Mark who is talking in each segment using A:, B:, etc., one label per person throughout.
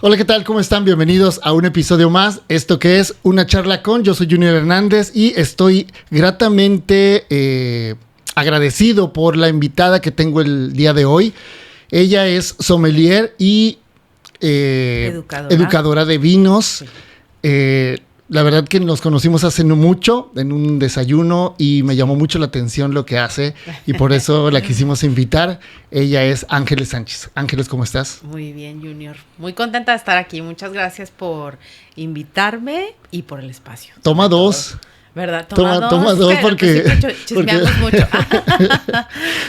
A: Hola, ¿qué tal? ¿Cómo están? Bienvenidos a un episodio más. Esto que es Una Charla Con. Yo soy Junior Hernández y estoy gratamente agradecido por la invitada que tengo el día de hoy. Ella es sommelier y educadora de vinos. Sí. La verdad que nos conocimos hace no mucho en un desayuno y me llamó mucho la atención lo que hace y por eso la quisimos invitar. Ella es Ángeles Sánchez. Ángeles, ¿cómo estás?
B: Muy bien, Junior. Muy contenta de estar aquí. Muchas gracias por invitarme y por el espacio.
A: Toma dos.
B: ¿Verdad?
A: Toma dos porque...
B: Chismeamos mucho.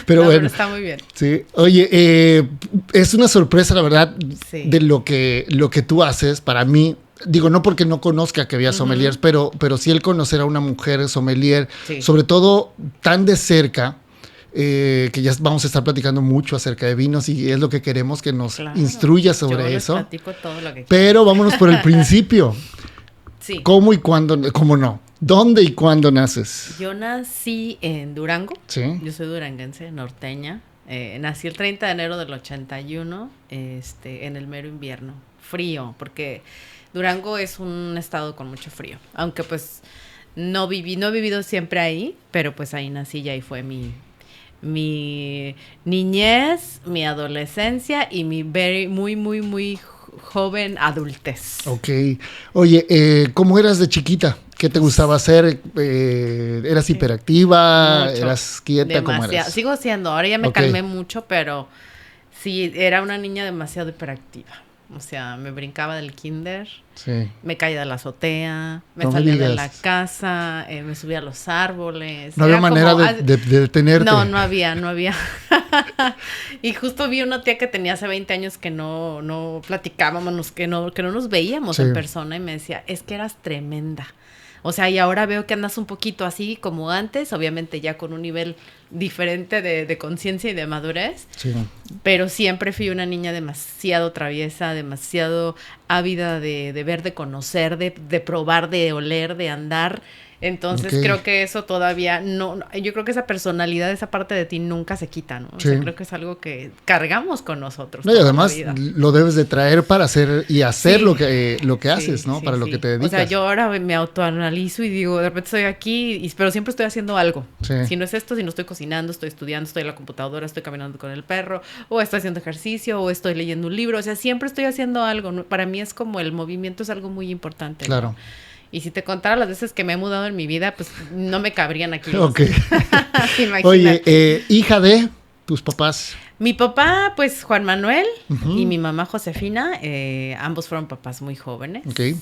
A: Pero bueno.
B: Pero está muy bien.
A: Sí. Oye, es una sorpresa, la verdad,
B: sí,
A: de lo que tú haces para mí. Digo, no porque no conozca que había sommeliers, pero sí el conocer a una mujer sommelier, sí, sobre todo tan de cerca, que ya vamos a estar platicando mucho acerca de vinos y es lo que queremos que nos instruya sobre
B: yo
A: eso.
B: Platico todo lo que
A: pero vámonos por el principio.
B: Sí.
A: ¿Cómo y cuándo? ¿Cómo no? ¿Dónde y cuándo naces?
B: Yo nací en Durango.
A: Sí.
B: Yo soy duranguense, norteña. Nací el 30 de enero del 81, en el mero invierno. Frío, porque Durango es un estado con mucho frío. Aunque pues no he vivido siempre ahí, pero pues ahí nací y ahí fue mi niñez, mi adolescencia y mi muy joven adultez.
A: Ok. Oye, ¿cómo eras de chiquita? ¿Qué te gustaba hacer? ¿Eras hiperactiva?
B: Mucho.
A: ¿Eras quieta?
B: Demasiado.
A: ¿Cómo eras?
B: Sigo siendo. Ahora ya me calmé mucho, pero sí, era una niña demasiado hiperactiva. O sea, me brincaba del kinder,
A: sí,
B: me caía de la azotea, me salía de la casa, me subía a los árboles.
A: No había manera de detenerte.
B: No había. Y justo vi una tía que tenía hace 20 años que no platicábamos, que no nos veíamos en persona y me decía, es que eras tremenda. O sea, y ahora veo que andas un poquito así como antes, obviamente ya con un nivel diferente de conciencia y de madurez. Sí. Pero siempre fui una niña demasiado traviesa, demasiado ávida de ver, de conocer, de probar, de oler, de andar. Entonces creo que eso todavía yo creo que esa personalidad, esa parte de ti nunca se quita, ¿no? O sea, creo que es algo que cargamos con nosotros.
A: No, y además lo debes de traer para hacer y hacer lo que haces, ¿no? Para lo que te dedicas.
B: O sea, yo ahora me autoanalizo y digo, de repente estoy aquí, pero siempre estoy haciendo algo. Sí. Si no es esto, si no estoy cocinando, estoy estudiando, estoy en la computadora, estoy caminando con el perro, o estoy haciendo ejercicio, o estoy leyendo un libro. O sea, siempre estoy haciendo algo. Para mí es como el movimiento es algo muy importante.
A: Claro.
B: ¿no? Y si te contara las veces que me he mudado en mi vida, pues no me cabrían aquí.
A: Ok. Oye, hija de tus papás.
B: Mi papá, pues Juan Manuel, y mi mamá Josefina, ambos fueron papás muy jóvenes.
A: Okay.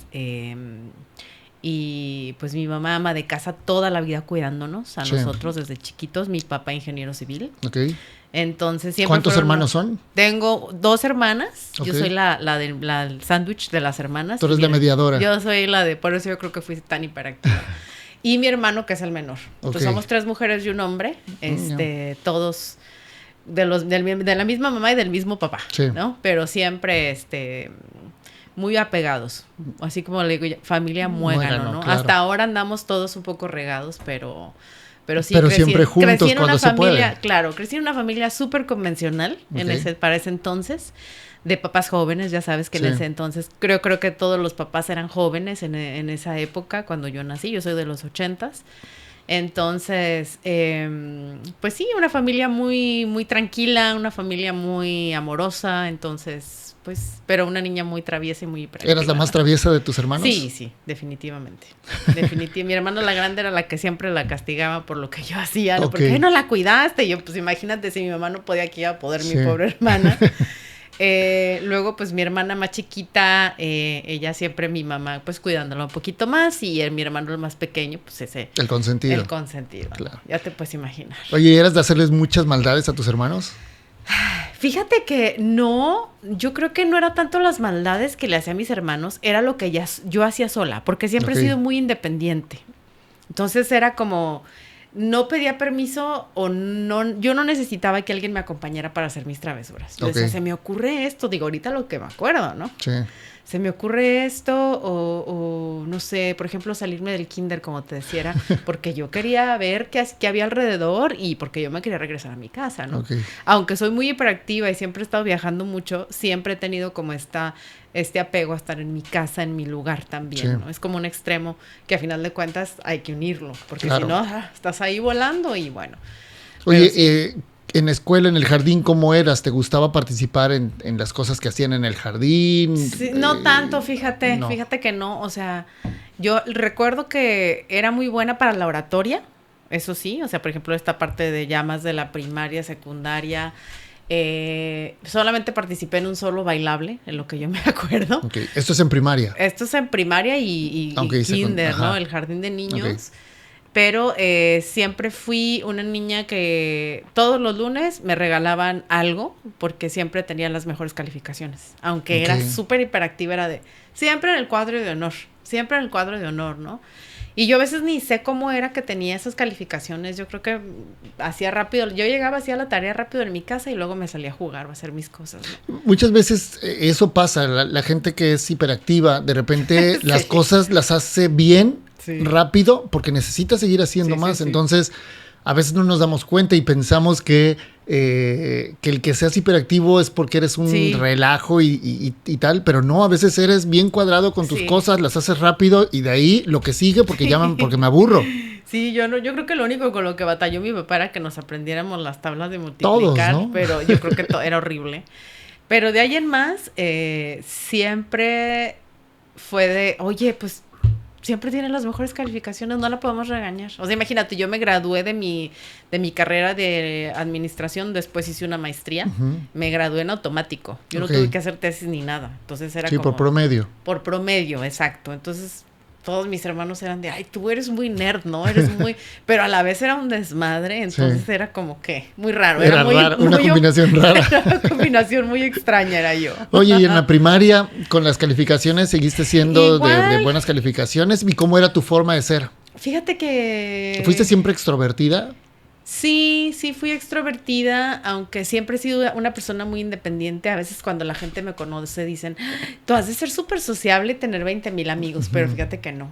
B: Y pues mi mamá ama de casa toda la vida cuidándonos a nosotros desde chiquitos. Mi papá ingeniero civil.
A: Okay.
B: Entonces siempre.
A: ¿Cuántos hermanos son?
B: Tengo 2 hermanas. Okay. Yo soy la sándwich de las hermanas.
A: Tú eres la mediadora.
B: Yo soy por eso yo creo que fui tan hiperactiva. Y mi hermano, que es el menor. Entonces somos 3 mujeres y un hombre. Todos de la misma mamá y del mismo papá. Sí. ¿No? Pero siempre muy apegados. Así como le digo, familia muégano, ¿no? Claro. Hasta ahora andamos todos un poco regados, pero sí,
A: siempre juntos cuando se puede.
B: Claro, crecí en una familia súper convencional para ese entonces, de papás jóvenes, ya sabes que en ese entonces, creo que todos los papás eran jóvenes en esa época, cuando yo nací, yo soy de los 80s. Entonces, pues sí, una familia muy, muy tranquila, una familia muy amorosa, entonces, pues, pero una niña muy traviesa y muy hiperactiva.
A: ¿Eras la más traviesa de tus hermanos?
B: Sí, definitivamente. Mi hermana la grande era la que siempre la castigaba por lo que yo hacía, ¿no? Porque no la cuidaste. Y yo, pues imagínate, si mi mamá no podía, aquí iba a poder mi pobre hermana. Luego, pues mi hermana más chiquita, ella siempre, mi mamá, pues cuidándola un poquito más, y mi hermano el más pequeño, pues ese.
A: El consentido.
B: Claro. Ya te puedes imaginar.
A: Oye, ¿eras de hacerles muchas maldades a tus hermanos?
B: Fíjate que no, yo creo que no era tanto las maldades que le hacía a mis hermanos, era lo que yo hacía sola, porque siempre he sido muy independiente. Entonces era como, no pedía permiso yo no necesitaba que alguien me acompañara para hacer mis travesuras. Yo decía, se me ocurre esto, digo, ahorita lo que me acuerdo, ¿no? Sí. se me ocurre esto, o no sé, por ejemplo, salirme del kinder, como te decía, porque yo quería ver qué había alrededor y porque yo me quería regresar a mi casa, ¿no?
A: Okay.
B: Aunque soy muy hiperactiva y siempre he estado viajando mucho, siempre he tenido como este apego a estar en mi casa, en mi lugar también, sí, ¿no? Es como un extremo que a final de cuentas hay que unirlo, porque claro, si no, estás ahí volando y bueno.
A: Oye, sí, en la escuela, en el jardín, ¿cómo eras? ¿Te gustaba participar en las cosas que hacían en el jardín?
B: Sí, no tanto, fíjate que no. O sea, yo recuerdo que era muy buena para la oratoria, eso sí. O sea, por ejemplo, esta parte de llamas de la primaria, secundaria. Solamente participé en un solo bailable, en lo que yo me acuerdo.
A: Okay. ¿Esto es en primaria?
B: Esto es en primaria y kinder, ¿no? El jardín de niños. Okay. Pero siempre fui una niña que todos los lunes me regalaban algo porque siempre tenía las mejores calificaciones. Aunque era súper hiperactiva, era de siempre en el cuadro de honor, ¿no? Y yo a veces ni sé cómo era que tenía esas calificaciones. Yo creo que hacía rápido. Yo llegaba, hacía la tarea rápido en mi casa y luego me salía a jugar o a hacer mis cosas, ¿no?
A: Muchas veces eso pasa. La gente que es hiperactiva, de repente sí, las cosas las hace bien, sí, rápido, porque necesita seguir haciendo más. Sí. Entonces, a veces no nos damos cuenta y pensamos que el que seas hiperactivo es porque eres un relajo y tal, pero no, a veces eres bien cuadrado con tus cosas, las haces rápido y de ahí lo que sigue porque me aburro.
B: Sí, yo creo que lo único con lo que batalló mi papá era que nos aprendiéramos las tablas de multiplicar. Todos, ¿no? Pero yo creo que era horrible. Pero de ahí en más, siempre fue de, oye, pues siempre tiene las mejores calificaciones, no la podemos regañar. O sea, imagínate, yo me gradué de mi carrera de administración, después hice una maestría, me gradué en automático. Yo no tuve que hacer tesis ni nada. Entonces era como...
A: por promedio.
B: Por promedio, exacto. Entonces todos mis hermanos eran de, ay, tú eres muy nerd, ¿no? Eres muy... Pero a la vez era un desmadre, entonces era como que muy raro.
A: Era muy, raro, una combinación rara.
B: Era una combinación muy extraña, era yo.
A: Oye, y en la primaria, con las calificaciones, ¿seguiste siendo de buenas calificaciones? ¿Y cómo era tu forma de ser?
B: Fíjate que...
A: ¿Fuiste siempre extrovertida?
B: Sí, fui extrovertida, aunque siempre he sido una persona muy independiente. A veces cuando la gente me conoce dicen, tú has de ser súper sociable y tener 20,000 amigos, pero fíjate que no.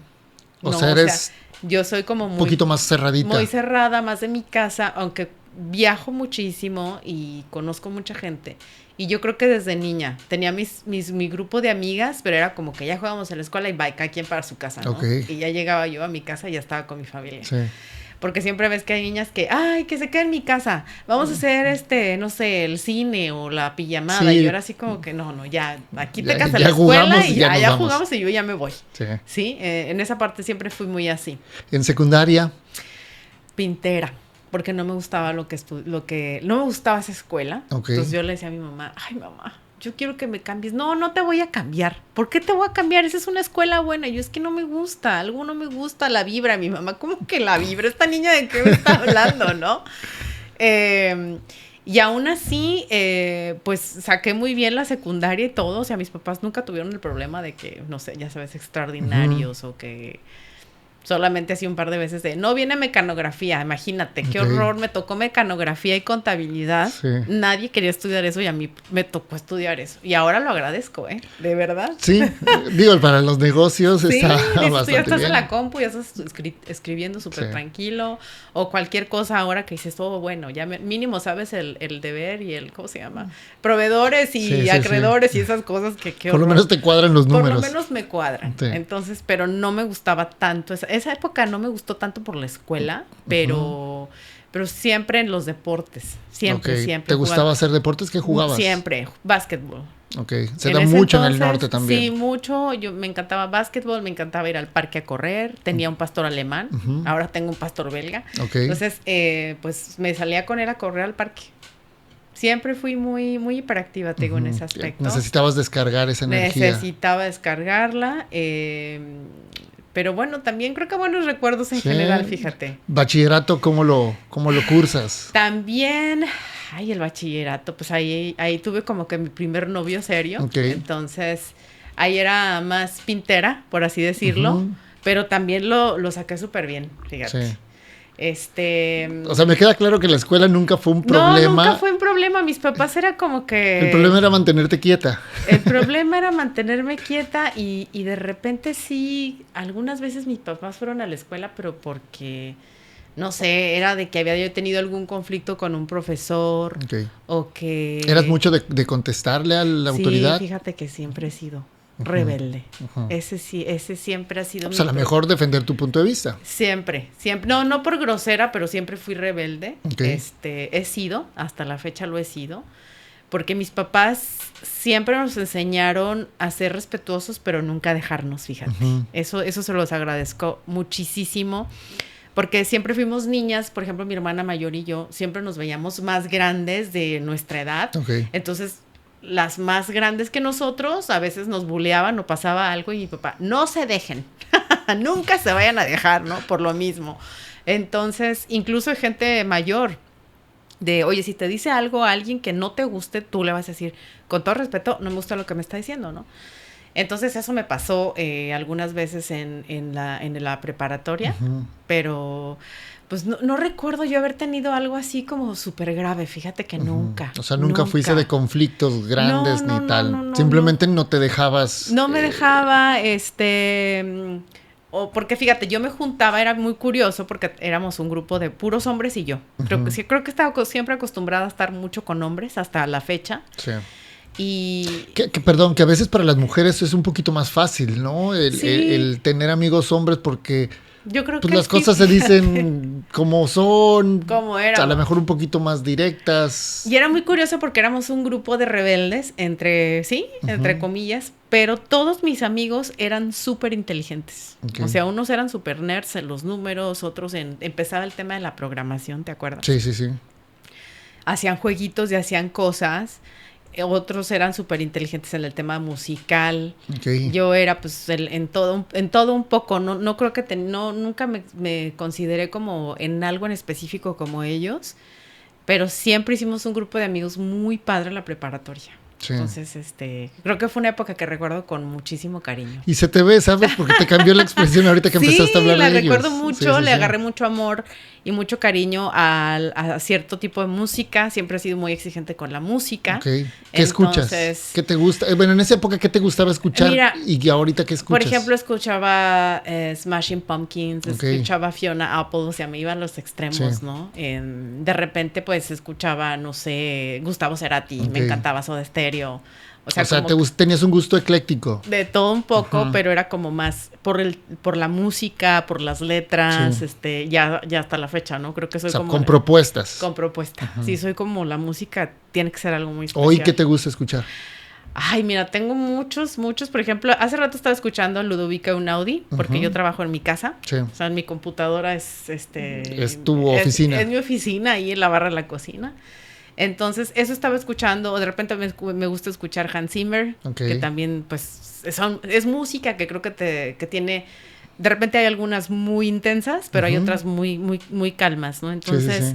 A: O sea, eres
B: yo soy como muy...
A: un poquito más cerradita.
B: Muy cerrada, más de mi casa, aunque viajo muchísimo y conozco mucha gente. Y yo creo que desde niña tenía mi grupo de amigas, pero era como que ya jugábamos en la escuela y bye, cada quien para su casa, ¿no? Okay. Y ya llegaba yo a mi casa y ya estaba con mi familia. Sí. Porque siempre ves que hay niñas que, ay, que se queda en mi casa, vamos a hacer no sé, el cine o la pijamada. Sí. Y yo era así como que, no, ya, aquí te casas en la escuela y ya jugamos y yo ya me voy. Sí, en esa parte siempre fui muy así.
A: ¿En secundaria?
B: Pintera, porque no me gustaba no me gustaba esa escuela. Okay. Entonces yo le decía a mi mamá, ay, mamá, yo quiero que me cambies. No te voy a cambiar. ¿Por qué te voy a cambiar? Esa es una escuela buena. Yo, es que no me gusta, algo no me gusta, la vibra. Mi mamá, ¿cómo que la vibra? ¿Esta niña de qué me está hablando, no? Y aún así, pues saqué muy bien la secundaria y todo. O sea, mis papás nunca tuvieron el problema de que, no sé, ya sabes, extraordinarios o que... Solamente así un par de veces de, no viene mecanografía, imagínate, qué horror, me tocó mecanografía y contabilidad. Sí. Nadie quería estudiar eso y a mí me tocó estudiar eso. Y ahora lo agradezco, de verdad.
A: Sí, digo, para los negocios está bastante
B: tú ya estás
A: bien.
B: En la compu, ya estás escribiendo súper tranquilo. O cualquier cosa ahora que dices, todo bueno, ya mínimo sabes el deber y el, ¿cómo se llama? Proveedores y acreedores y esas cosas que
A: por lo menos te cuadran los números.
B: Por lo menos me cuadran. Sí. Entonces, pero no me gustaba tanto esa época no me gustó tanto por la escuela, pero siempre en los deportes. Siempre.
A: ¿Te gustaba hacer deportes? ¿Qué jugabas?
B: Siempre, básquetbol.
A: Ok, se da mucho en el norte también.
B: Sí, mucho. Me encantaba básquetbol, me encantaba ir al parque a correr. Tenía un pastor alemán, ahora tengo un pastor belga. Okay. Entonces, pues me salía con él a correr al parque. Siempre fui muy, muy hiperactiva, te digo, en ese aspecto.
A: Necesitabas descargar esa energía.
B: Necesitaba descargarla. Pero bueno, también creo que buenos recuerdos en general, fíjate.
A: ¿Bachillerato cómo lo cursas?
B: También, el bachillerato, pues ahí tuve como que mi primer novio serio. Okay. Entonces, ahí era más pintera, por así decirlo, pero también lo saqué súper bien, fíjate. Sí.
A: O sea, me queda claro que la escuela nunca fue un problema.
B: No, nunca fue un problema. Mis papás era como que...
A: El problema era mantenerte quieta.
B: El problema era mantenerme quieta y de repente sí, algunas veces mis papás fueron a la escuela, pero porque, no sé, era de que había yo tenido algún conflicto con un profesor.
A: Okay.
B: O que...
A: ¿Eras mucho de contestarle a la autoridad?
B: Sí, fíjate que siempre he sido rebelde. Ese siempre ha sido
A: pues a lo mejor defender tu punto de vista.
B: Siempre. No por grosera, pero siempre fui rebelde.
A: Okay.
B: He sido, hasta la fecha lo he sido, porque mis papás siempre nos enseñaron a ser respetuosos, pero nunca dejarnos, fíjate. Eso se los agradezco muchísimo, porque siempre fuimos niñas, por ejemplo, mi hermana mayor y yo, siempre nos veíamos más grandes de nuestra edad.
A: Okay.
B: Entonces, las más grandes que nosotros a veces nos buleaban o pasaba algo y mi papá, no se dejen, nunca se vayan a dejar, ¿no? Por lo mismo. Entonces, incluso hay gente mayor de, oye, si te dice algo a alguien que no te guste, tú le vas a decir, con todo respeto, no me gusta lo que me está diciendo, ¿no? Entonces, eso me pasó algunas veces en la preparatoria, pero... Pues no recuerdo yo haber tenido algo así como súper grave, fíjate que nunca.
A: O sea, nunca fuiste de conflictos grandes ni tal. Simplemente no te dejabas.
B: No me dejaba, o porque fíjate, yo me juntaba, era muy curioso porque éramos un grupo de puros hombres y yo. Creo que estaba siempre acostumbrada a estar mucho con hombres hasta la fecha.
A: Sí.
B: Y...
A: Perdón, que a veces para las mujeres es un poquito más fácil, ¿no? El tener amigos hombres porque...
B: Yo creo
A: pues
B: que
A: las cosas se dicen como son,
B: como era,
A: a lo mejor un poquito más directas.
B: Y era muy curioso porque éramos un grupo de rebeldes, entre comillas, pero todos mis amigos eran súper inteligentes. Okay. O sea, unos eran súper nerds en los números, otros empezaba el tema de la programación, ¿te acuerdas?
A: Sí.
B: Hacían jueguitos y hacían cosas. Otros eran súper inteligentes en el tema musical.
A: Okay.
B: Yo era pues en todo un poco. No creo que nunca me consideré como en algo en específico como ellos, pero siempre hicimos un grupo de amigos muy padre en la preparatoria. Sí. Entonces, creo que fue una época que recuerdo con muchísimo cariño.
A: Y se te ve, ¿sabes? Porque te cambió la expresión ahorita que empezaste a hablar de ellos.
B: Sí, la recuerdo mucho, le agarré mucho amor y mucho cariño a cierto tipo de música. Siempre he sido muy exigente con la música.
A: Okay. ¿Qué escuchas? ¿Qué te gusta? Bueno, en esa época, ¿qué te gustaba escuchar? Mira, y ahorita, ¿qué escuchas?
B: Por ejemplo, escuchaba Smashing Pumpkins, escuchaba Fiona Apple, o sea, me iban los extremos, ¿no? De repente, pues, escuchaba, no sé, Gustavo Cerati, me encantaba Soda Stereo. O sea
A: tenías un gusto ecléctico.
B: De todo un poco, pero era como más por la música, por las letras, ya hasta la fecha, ¿no? Creo que soy como...
A: con propuestas.
B: Con propuesta. Sí, soy como la música, tiene que ser algo muy especial.
A: ¿Hoy qué te gusta escuchar?
B: Ay, mira, tengo muchos. Por ejemplo, hace rato estaba escuchando Ludovica Einaudi, porque yo trabajo en mi casa. Sí. O sea, en mi computadora es
A: Es tu oficina.
B: Es mi oficina, ahí en la barra de la cocina. Entonces, eso estaba escuchando, o de repente me gusta escuchar Hans Zimmer, que también, pues, es música que creo que tiene, de repente hay algunas muy intensas, pero hay otras muy, muy, muy calmas, ¿no? Entonces,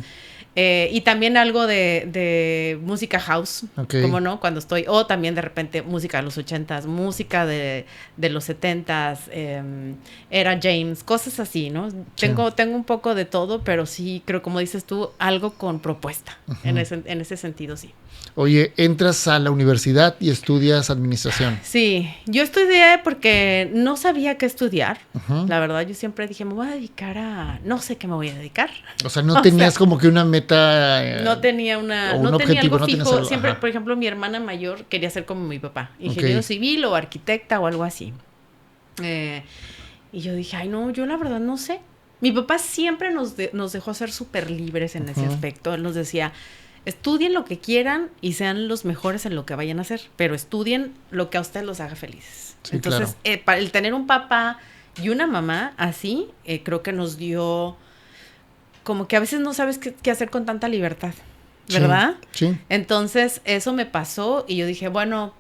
B: y también algo de música house, como no, cuando estoy, o también de repente música de los 80s, música de los 70s, era James, cosas así, ¿no? Sí. Tengo un poco de todo, pero sí creo, como dices tú, algo con propuesta, en ese sentido, sí.
A: Oye, entras a la universidad y estudias administración.
B: Sí, yo estudié porque no sabía qué estudiar. La verdad, yo siempre dije, me voy a dedicar a... No sé qué me voy a dedicar.
A: O sea, no tenías como que una meta...
B: no tenía un objetivo, algo fijo. Algo, siempre, por ejemplo, mi hermana mayor quería ser como mi papá. Ingeniero civil o arquitecta o algo así. Y yo dije, ay, no, yo la verdad no sé. Mi papá siempre nos dejó ser súper libres en ese aspecto. Él nos decía... Estudien lo que quieran y sean los mejores en lo que vayan a hacer, pero estudien lo que a ustedes los haga felices. Sí, entonces, claro. Para el tener un papá y una mamá así, creo que nos dio como que a veces no sabes qué hacer con tanta libertad, ¿verdad?
A: Sí.
B: Entonces, eso me pasó y yo dije, bueno,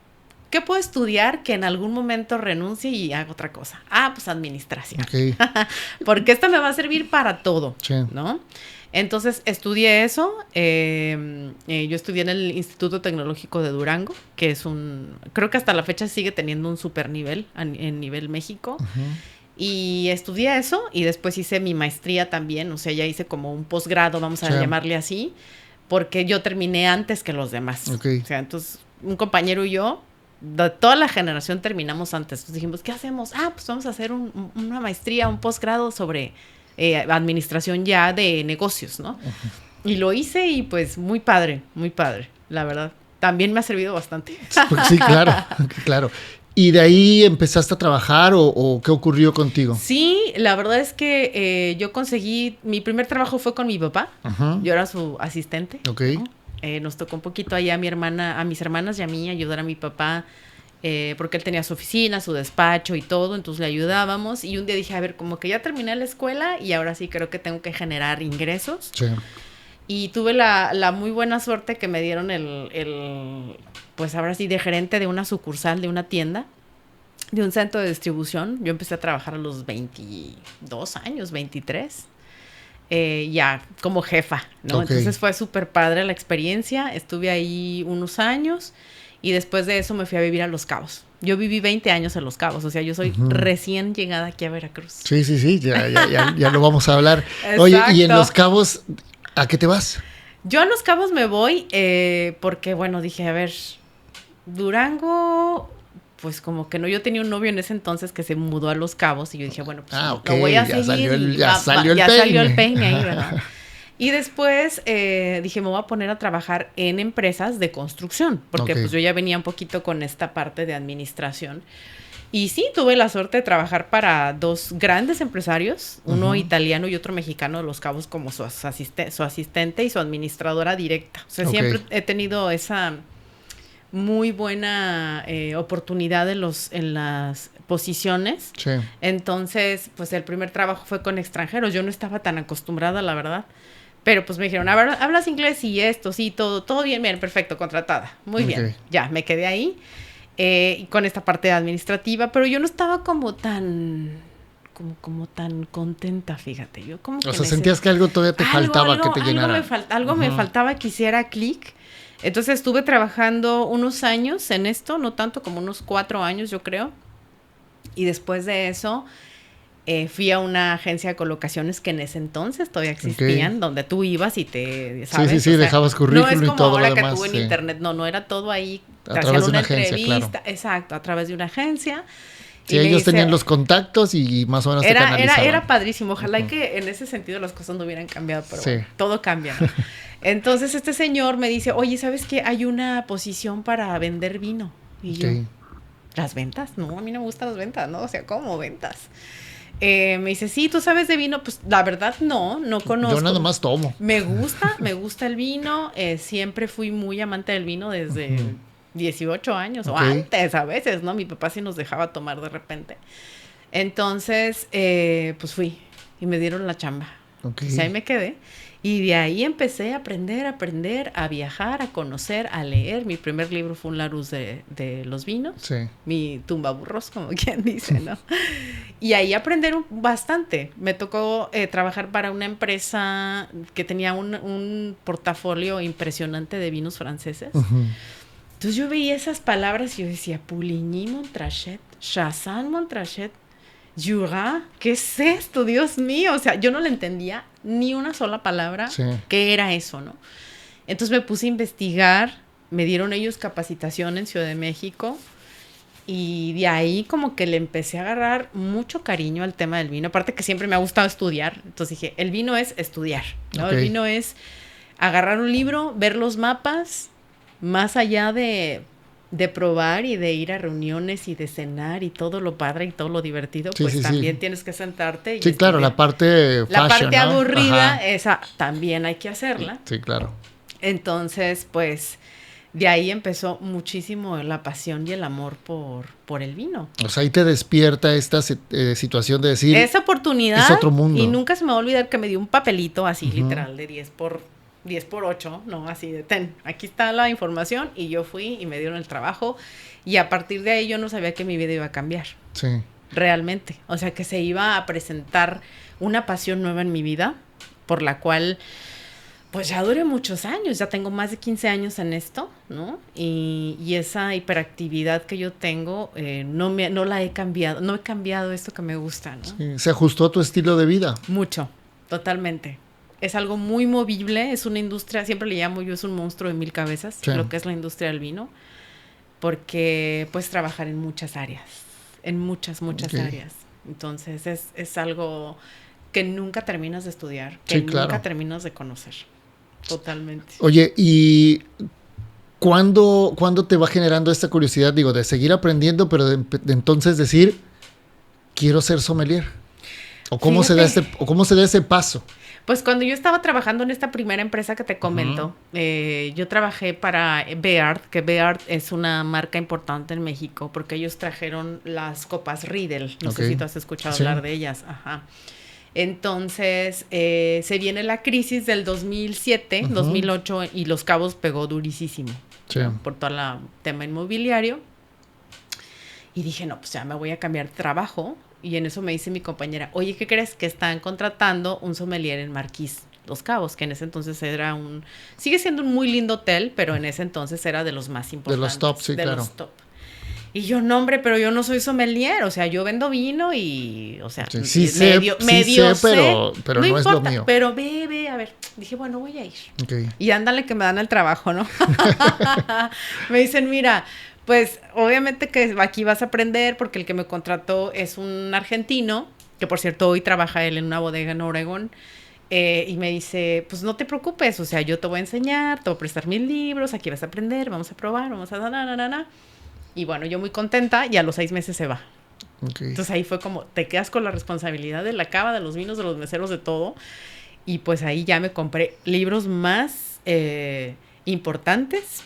B: ¿qué puedo estudiar que en algún momento renuncie y haga otra cosa? Ah, pues administración.
A: Okay.
B: Porque esto me va a servir para todo, ¿no? Entonces, estudié eso. Yo estudié en el Instituto Tecnológico de Durango, que es creo que hasta la fecha sigue teniendo un super nivel en nivel México. Y estudié eso y después hice mi maestría también, o sea, ya hice como un posgrado, vamos a llamarle así, porque yo terminé antes que los demás.
A: Okay.
B: O sea, entonces un compañero y yo, de toda la generación terminamos antes. Entonces dijimos, ¿qué hacemos? Pues vamos a hacer una maestría, un posgrado sobre administración ya de negocios, ¿no? Uh-huh. Y lo hice y pues muy padre, la verdad. También me ha servido bastante.
A: Sí, claro, claro. ¿Y de ahí empezaste a trabajar o qué ocurrió contigo?
B: Sí, la verdad es que yo conseguí, mi primer trabajo fue con mi papá. Uh-huh. Yo era su asistente.
A: Ok.
B: ¿No? Nos tocó un poquito ahí a mis hermanas y a mí ayudar a mi papá, porque él tenía su oficina, su despacho y todo, entonces le ayudábamos. Y un día dije, a ver, como que ya terminé la escuela y ahora sí creo que tengo que generar ingresos.
A: Sí.
B: Y tuve la muy buena suerte que me dieron pues ahora sí, de gerente de una sucursal, de una tienda, de un centro de distribución. Yo empecé a trabajar a los 22 años, 23. Ya como jefa, ¿no? Okay. Entonces fue súper padre la experiencia. Estuve ahí unos años y después de eso me fui a vivir a Los Cabos. Yo viví 20 años en Los Cabos, o sea, yo soy recién llegada aquí a Veracruz.
A: Sí, ya lo vamos a hablar. Oye, y en Los Cabos, ¿a qué te vas?
B: Yo a Los Cabos me voy porque, bueno, dije, a ver, Durango, pues como que no, yo tenía un novio en ese entonces que se mudó a Los Cabos y yo dije, bueno, pues
A: okay,
B: lo voy a seguir.
A: Ya salió el peine
B: ahí, ¿verdad? Y después dije, me voy a poner a trabajar en empresas de construcción, porque pues yo ya venía un poquito con esta parte de administración. Y sí, tuve la suerte de trabajar para dos grandes empresarios, uno italiano y otro mexicano de Los Cabos como su asistente y su administradora directa. O sea, siempre he tenido esa muy buena oportunidad en las posiciones.
A: Sí.
B: Entonces, pues el primer trabajo fue con extranjeros. Yo no estaba tan acostumbrada, la verdad. Pero pues me dijeron, a ver, ¿hablas inglés? Y esto, sí, todo bien, perfecto, contratada. Muy bien, ya, me quedé ahí. Con esta parte administrativa, pero yo no estaba como tan contenta, fíjate. Yo como
A: o sea, sentías que algo todavía te faltaba que te llenara.
B: Algo me faltaba que hiciera clic. Entonces estuve trabajando unos años en esto, no tanto, como unos 4 años, yo creo. Y después de eso fui a una agencia de colocaciones que en ese entonces todavía existían, donde tú ibas y te, ¿sabes?
A: Sí, o sea, dejabas currículum y todo lo demás.
B: No es como ahora que tú en internet, no era todo ahí.
A: A través de una agencia, claro.
B: Exacto, a través de una agencia.
A: Sí, ellos tenían los contactos y más o menos te canalizaban.
B: Era padrísimo. Ojalá que en ese sentido las cosas no hubieran cambiado, pero bueno, todo cambia, ¿no? Entonces este señor me dice, oye, ¿sabes qué? Hay una posición para vender vino. Y yo, ¿las ventas? No, a mí no me gustan las ventas, ¿no? O sea, ¿cómo ventas? Me dice, sí, ¿tú sabes de vino? Pues la verdad no conozco.
A: Yo nada más tomo.
B: Me gusta el vino. Siempre fui muy amante del vino desde 18 años o antes a veces, ¿no? Mi papá sí nos dejaba tomar de repente. Entonces, pues fui y me dieron la chamba.
A: Okay.
B: Y ahí me quedé. Y de ahí empecé a aprender, a viajar, a conocer, a leer. Mi primer libro fue un Larousse de los vinos.
A: Sí.
B: Mi tumbaburros, como quien dice, ¿no? Y ahí aprender bastante. Me tocó trabajar para una empresa que tenía un portafolio impresionante de vinos franceses. Uh-huh. Entonces yo veía esas palabras y yo decía, Puligny, Montrachet, Chassagne, Montrachet, Jura, ¿qué es esto? Dios mío, o sea, yo no le entendía ni una sola palabra. ¿Qué era eso, no? Entonces me puse a investigar, me dieron ellos capacitación en Ciudad de México y de ahí como que le empecé a agarrar mucho cariño al tema del vino, aparte que siempre me ha gustado estudiar, entonces dije, el vino es estudiar, ¿no? El vino es agarrar un libro, ver los mapas, más allá de probar y de ir a reuniones y de cenar y todo lo padre y todo lo divertido, pues también tienes que sentarte. Y
A: claro, la parte fashion,
B: la parte aburrida,
A: ¿no?
B: Esa también hay que hacerla.
A: Sí, claro.
B: Entonces, pues, de ahí empezó muchísimo la pasión y el amor por el vino.
A: O sea, ahí te despierta esta situación de decir...
B: Esa oportunidad.
A: Es otro mundo.
B: Y nunca se me va a olvidar que me dio un papelito así, literal, de 10 por 8, ¿no? Así de, aquí está la información, y yo fui y me dieron el trabajo, y a partir de ahí yo no sabía que mi vida iba a cambiar.
A: Sí.
B: Realmente. O sea, que se iba a presentar una pasión nueva en mi vida, por la cual pues ya duré muchos años, ya tengo más de 15 años en esto, ¿no? Y esa hiperactividad que yo tengo, no la he cambiado, no he cambiado esto que me gusta, ¿no?
A: Sí, se ajustó a tu estilo de vida.
B: Mucho, totalmente. Es algo muy movible, es una industria, siempre le llamo yo, es un monstruo de 1000 cabezas, sí, lo que es la industria del vino, porque puedes trabajar en muchas áreas, en muchas áreas. Entonces es algo que nunca terminas de estudiar, que sí, claro, nunca terminas de conocer. Totalmente.
A: Oye, ¿y cuándo te va generando esta curiosidad, digo, de seguir aprendiendo, pero de entonces decir, quiero ser sommelier? ¿O cómo se da ese paso?
B: Pues cuando yo estaba trabajando en esta primera empresa que te comento, yo trabajé para Beard, que Beard es una marca importante en México, porque ellos trajeron las copas Riedel. No sé si tú has escuchado hablar de ellas. Ajá. Entonces, se viene la crisis del 2007, 2008, y Los Cabos pegó durísimo, ¿no? Por todo el tema inmobiliario. Y dije, no, pues ya me voy a cambiar de trabajo. Y en eso me dice mi compañera, oye, ¿qué crees? Que están contratando un sommelier en Marquís, Los Cabos, que en ese entonces era sigue siendo un muy lindo hotel, pero en ese entonces era de los más importantes.
A: De los top, sí, claro. Los top.
B: Y yo, no, hombre, pero yo no soy sommelier, o sea, yo vendo vino y, o sea,
A: sí medio sé, pero no es lo mío.
B: Pero ve, a ver, dije, bueno, voy a ir. Okay. Y ándale que me dan el trabajo, ¿no? Me dicen, mira, pues obviamente que aquí vas a aprender porque el que me contrató es un argentino, que por cierto hoy trabaja él en una bodega en Oregón, y me dice, pues no te preocupes, o sea, yo te voy a enseñar, te voy a prestar 1000 libros, aquí vas a aprender, vamos a probar, vamos a... Y bueno, yo muy contenta y a los 6 meses se va. Okay. Entonces ahí fue como, te quedas con la responsabilidad de la cava, de los vinos, de los meseros, de todo. Y pues ahí ya me compré libros más importantes,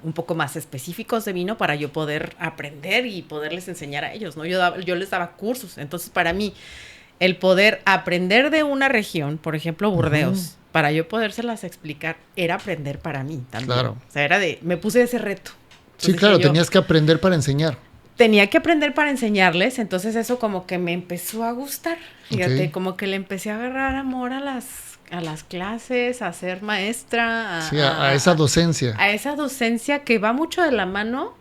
B: un poco más específicos de vino para yo poder aprender y poderles enseñar a ellos, ¿no? Yo les daba cursos. Entonces para mí, el poder aprender de una región, por ejemplo, Burdeos, para yo podérselas explicar, era aprender para mí también. Claro. O sea, me puse ese reto.
A: Entonces, sí, claro, tenías que aprender para enseñar.
B: Tenía que aprender para enseñarles, entonces eso como que me empezó a gustar. Fíjate, como que le empecé a agarrar amor a las clases, a ser maestra.
A: A esa docencia.
B: A esa docencia que va mucho de la mano,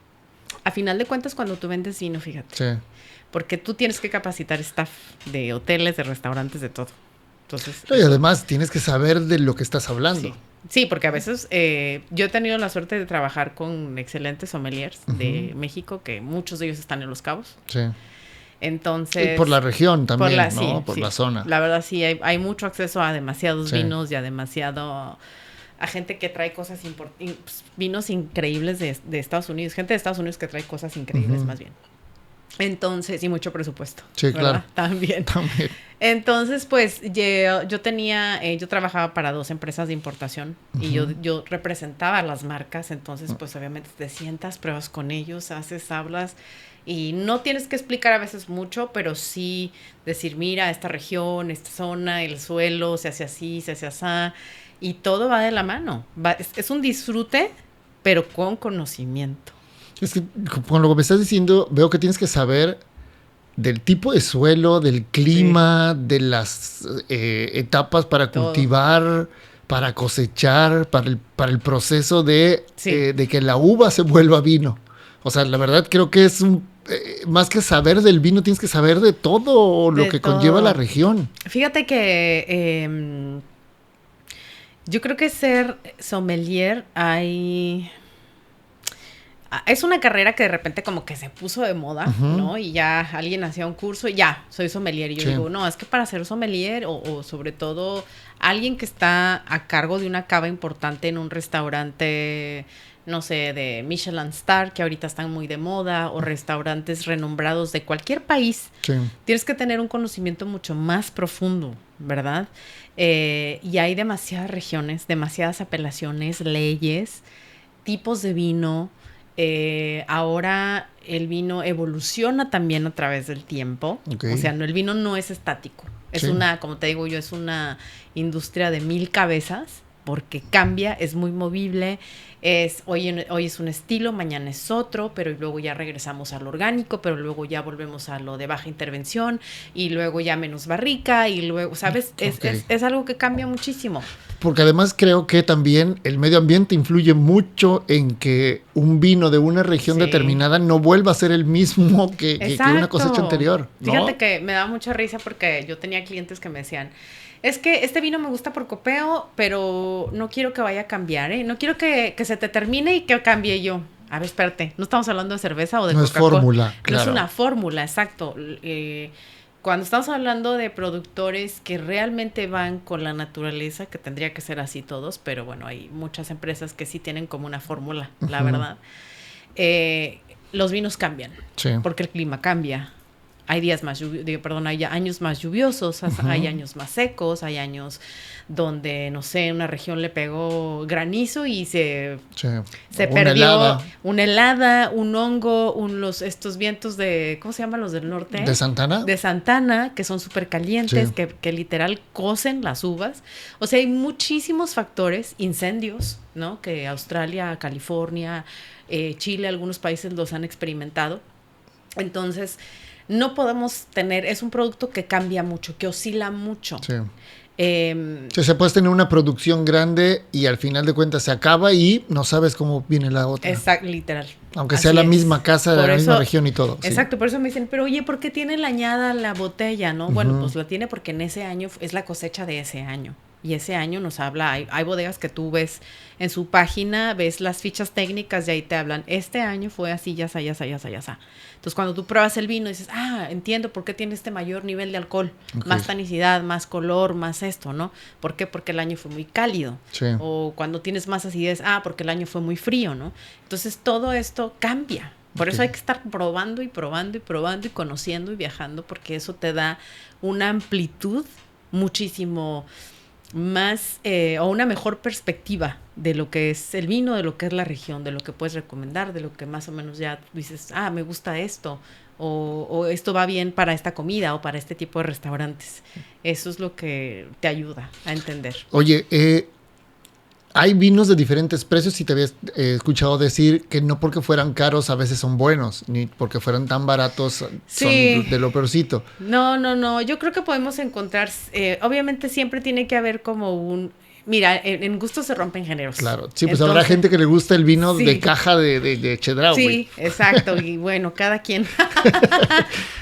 B: a final de cuentas, cuando tú vendes vino, fíjate. Sí. Porque tú tienes que capacitar staff de hoteles, de restaurantes, de todo. Entonces,
A: y además tienes que saber de lo que estás hablando.
B: Sí, porque a veces yo he tenido la suerte de trabajar con excelentes sommeliers de México, que muchos de ellos están en Los Cabos. Sí. Entonces...
A: Y por la región también, ¿no? Por la zona.
B: La verdad sí, hay mucho acceso a demasiados vinos y a a gente que trae cosas vinos increíbles de Estados Unidos, gente de Estados Unidos que trae cosas increíbles más bien. Entonces, y mucho presupuesto.
A: Sí, ¿verdad?
B: Claro. También. Entonces, pues, yo trabajaba para 2 empresas de importación y yo representaba las marcas. Entonces, pues, obviamente te sientas, pruebas con ellos, hablas y no tienes que explicar a veces mucho, pero sí decir, mira, esta región, esta zona, el suelo, se hace así, se hace así, y todo va de la mano. Es un disfrute, pero con conocimiento.
A: Es que con lo que me estás diciendo, veo que tienes que saber del tipo de suelo, del clima, de las etapas para cultivar, para cosechar, para el proceso de que la uva se vuelva vino. O sea, la verdad creo que es más que saber del vino, tienes que saber de todo lo que conlleva la región.
B: Fíjate que yo creo que ser sommelier es una carrera que de repente como que se puso de moda, ¿no? Y ya alguien hacía un curso y ya, soy sommelier. Y yo digo, no, es que para ser sommelier o sobre todo alguien que está a cargo de una cava importante en un restaurante, no sé, de Michelin Star, que ahorita están muy de moda, o restaurantes renombrados de cualquier país, tienes que tener un conocimiento mucho más profundo, ¿verdad? Y hay demasiadas regiones, demasiadas apelaciones, leyes, tipos de vino. Ahora el vino evoluciona también a través del tiempo. O sea, el vino no es estático. Es como te digo yo, es una industria de 1000 cabezas, porque cambia, es muy movible, hoy es un estilo, mañana es otro, pero luego ya regresamos al orgánico, pero luego ya volvemos a lo de baja intervención y luego ya menos barrica y luego, ¿sabes? Es algo que cambia muchísimo.
A: Porque además creo que también el medio ambiente influye mucho en que un vino de una región determinada no vuelva a ser el mismo que una cosecha anterior, ¿no?
B: Fíjate que me da mucha risa porque yo tenía clientes que me decían, es que este vino me gusta por copeo, pero no quiero que vaya a cambiar, ¿eh? No quiero que se te termine y que cambie yo. A ver, espérate, no estamos hablando de cerveza o de Coca-Cola.
A: No es fórmula, claro.
B: No es una fórmula, exacto. Cuando estamos hablando de productores que realmente van con la naturaleza, que tendría que ser así todos, pero bueno, hay muchas empresas que sí tienen como una fórmula, la verdad. Los vinos cambian, porque el clima cambia. Hay días más hay años más lluviosos, hay años más secos, hay años donde, no sé, una región le pegó granizo y se perdió una helada, un hongo, estos vientos de, ¿cómo se llaman los del norte?
A: ¿De Santana?
B: De Santana, que son súper calientes, que literal cocen las uvas. O sea, hay muchísimos factores, incendios, ¿no? Que Australia, California, Chile, algunos países los han experimentado. Entonces, no podemos es un producto que cambia mucho, que oscila mucho.
A: Sí. Se puede tener una producción grande y al final de cuentas se acaba y no sabes cómo viene la otra.
B: Exacto, literal.
A: Aunque sea la misma casa de la misma región y todo.
B: Exacto, por eso me dicen, pero oye, ¿por qué tiene la añada la botella, no? Bueno, pues la tiene porque en ese año es la cosecha de ese año. Y ese año nos habla, hay bodegas que tú ves en su página, ves las fichas técnicas y ahí te hablan, este año fue así, ya sa. Entonces, cuando tú pruebas el vino, dices, entiendo por qué tiene este mayor nivel de alcohol, más tanicidad, más color, más esto, ¿no? ¿Por qué? Porque el año fue muy cálido. Sí. O cuando tienes más acidez, porque el año fue muy frío, ¿no? Entonces, todo esto cambia. Por eso hay que estar probando y conociendo y viajando, porque eso te da una amplitud muchísimo más o una mejor perspectiva de lo que es el vino, de lo que es la región, de lo que puedes recomendar, de lo que más o menos ya dices, me gusta esto, o esto va bien para esta comida o para este tipo de restaurantes. Eso es lo que te ayuda a entender.
A: Oye, hay vinos de diferentes precios y te había escuchado decir que no porque fueran caros a veces son buenos, ni porque fueran tan baratos son de lo peorcito.
B: No. Yo creo que podemos encontrar, obviamente siempre tiene que haber como mira, en gusto se rompen géneros.
A: Claro, sí, pues entonces, habrá gente que le gusta el vino de caja de Chedraui.
B: Sí, exacto, y bueno, cada quien.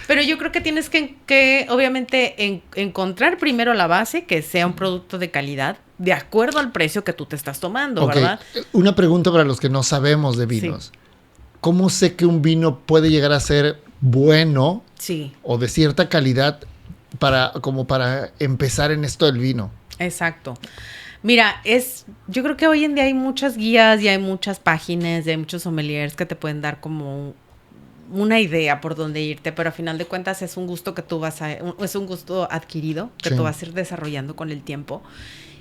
B: Pero yo creo que tienes que obviamente, encontrar primero la base, que sea un producto de calidad, de acuerdo al precio que tú te estás tomando, ¿verdad?
A: Una pregunta para los que no sabemos de vinos. Sí. ¿Cómo sé que un vino puede llegar a ser bueno o de cierta calidad como para empezar en esto del vino?
B: Exacto. Mira, yo creo que hoy en día hay muchas guías y hay muchas páginas y hay muchos sommeliers que te pueden dar como una idea por dónde irte, pero a final de cuentas es un gusto que es un gusto adquirido que tú vas a ir desarrollando con el tiempo.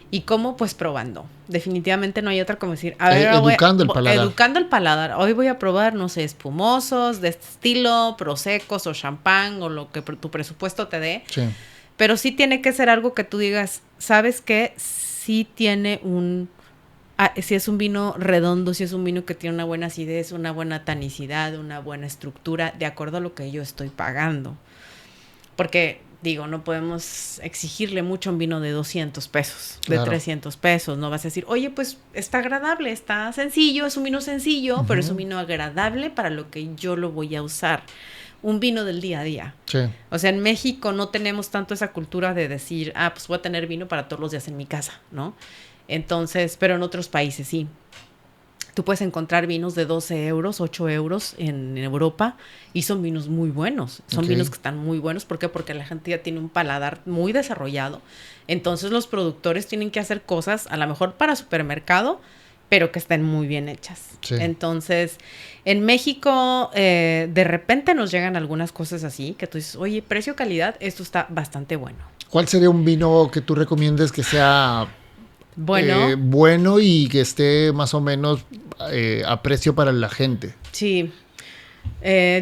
B: ¿Y cómo? Pues probando. Definitivamente no hay otra como decir,
A: educando el paladar.
B: Educando el paladar. Hoy voy a probar, no sé, espumosos de este estilo, prosecos o champán o lo que tu presupuesto te dé. Sí. Pero sí tiene que ser algo que tú digas, ¿sabes qué? Sí tiene si es un vino redondo, si es un vino que tiene una buena acidez, una buena tanicidad, una buena estructura, de acuerdo a lo que yo estoy pagando. Porque, no podemos exigirle mucho a un vino de 200 pesos, de 300 pesos. No vas a decir, oye, pues está agradable, está sencillo, es un vino sencillo, pero es un vino agradable para lo que yo lo voy a usar. Un vino del día a día. Sí. O sea, en México no tenemos tanto esa cultura de decir, pues voy a tener vino para todos los días en mi casa, ¿no? Entonces, pero en otros países sí. Tú puedes encontrar vinos de 12 euros, 8 euros en Europa y son vinos muy buenos. Son vinos que están muy buenos. ¿Por qué? Porque la gente ya tiene un paladar muy desarrollado. Entonces, los productores tienen que hacer cosas, a lo mejor para supermercado, pero que estén muy bien hechas. Sí. Entonces, en México, de repente nos llegan algunas cosas así, que tú dices, oye, precio-calidad, esto está bastante bueno.
A: ¿Cuál sería un vino que tú recomiendes que sea bueno y que esté más o menos a precio para la gente?
B: Sí.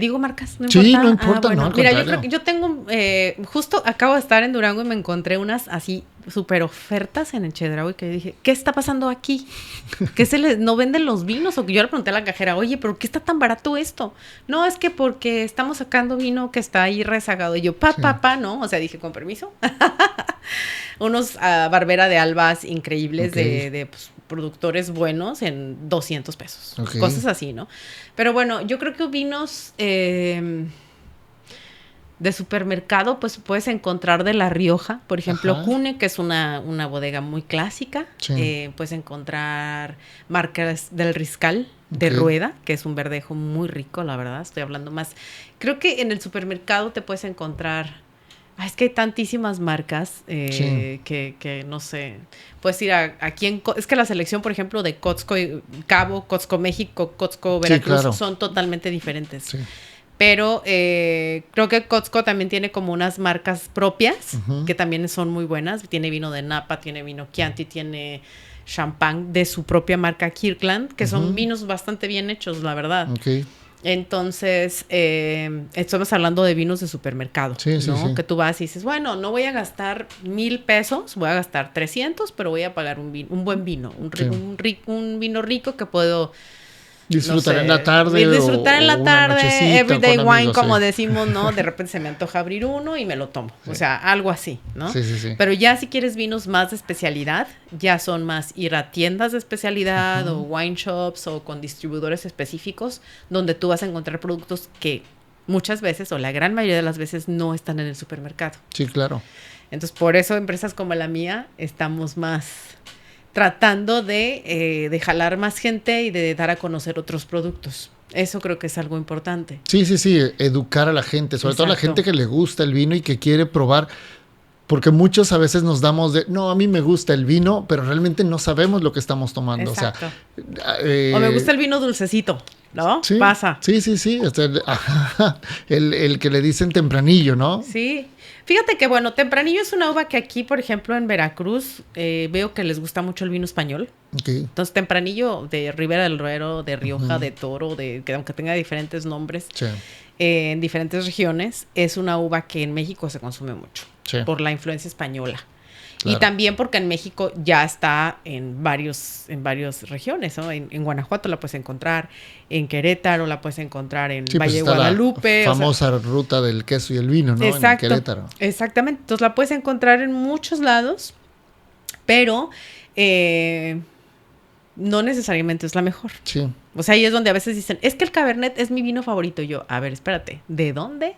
B: Digo marcas, no
A: sí,
B: importa.
A: no importa,
B: Bueno,
A: no,
B: mira, yo creo que yo tengo, justo acabo de estar en Durango y me encontré unas así súper ofertas en el Chedraui que dije, ¿qué está pasando aquí? ¿Qué no venden los vinos? O que yo le pregunté a la cajera, oye, ¿pero qué está tan barato esto? No, es que porque estamos sacando vino que está ahí rezagado. Y yo, ¿no? O sea, dije, con permiso. Unos Barbera de Albas increíbles de pues, productores buenos en 200 pesos. Okay. Cosas así, ¿no? Pero bueno, yo creo que vinos de supermercado, pues puedes encontrar de La Rioja, por ejemplo, Cune, que es una bodega muy clásica. Sí. Puedes encontrar marcas del Riscal, de Rueda, que es un verdejo muy rico, la verdad. Estoy hablando más. Creo que en el supermercado te puedes encontrar... es que hay tantísimas marcas que no sé, puedes ir aquí es que la selección, por ejemplo, de Costco Cabo, Costco México, Costco Veracruz, claro, son totalmente diferentes. Sí. Pero creo que Costco también tiene como unas marcas propias que también son muy buenas. Tiene vino de Napa, tiene vino Chianti, tiene champán de su propia marca Kirkland, que son vinos bastante bien hechos, la verdad. Okay. Entonces, estamos hablando de vinos de supermercado, sí, ¿no? Sí. Que tú vas y dices, bueno, no voy a gastar 1,000 pesos, voy a gastar 300, pero voy a pagar un buen vino, un vino rico que puedo...
A: disfrutar en la tarde.
B: Disfrutar en la tarde, everyday wine, amigos, como decimos, ¿no? De repente se me antoja abrir uno y me lo tomo. Sí. O sea, algo así, ¿no? Sí. Pero ya si quieres vinos más de especialidad, ya son más ir a tiendas de especialidad o wine shops o con distribuidores específicos donde tú vas a encontrar productos que muchas veces o la gran mayoría de las veces no están en el supermercado.
A: Sí, claro.
B: Entonces, por eso empresas como la mía estamos más... tratando de jalar más gente y de dar a conocer otros productos. Eso creo que es algo importante.
A: Sí, educar a la gente, sobre todo a la gente que le gusta el vino y que quiere probar, porque muchos a veces nos damos de, no, a mí me gusta el vino, pero realmente no sabemos lo que estamos tomando. Exacto.
B: O sea, o me gusta el vino dulcecito, ¿no?
A: Sí,
B: pasa.
A: Sí. El que le dicen tempranillo, ¿no?
B: Sí. Fíjate que, bueno, tempranillo es una uva que aquí, por ejemplo, en Veracruz, veo que les gusta mucho el vino español. Okay. Entonces, tempranillo de Ribera del Duero, de Rioja, de Toro, que aunque tenga diferentes nombres, en diferentes regiones, es una uva que en México se consume mucho por la influencia española. Claro. Y también porque en México ya está en varias regiones, ¿no? En Guanajuato la puedes encontrar, en Querétaro la puedes encontrar, en Valle de Guadalupe.
A: La famosa ruta del queso y el vino, ¿no?
B: Exacto,
A: en Querétaro.
B: Exactamente. Entonces la puedes encontrar en muchos lados, pero no necesariamente es la mejor. Sí. O sea, ahí es donde a veces dicen, es que el Cabernet es mi vino favorito. Y yo, a ver, espérate, ¿de dónde?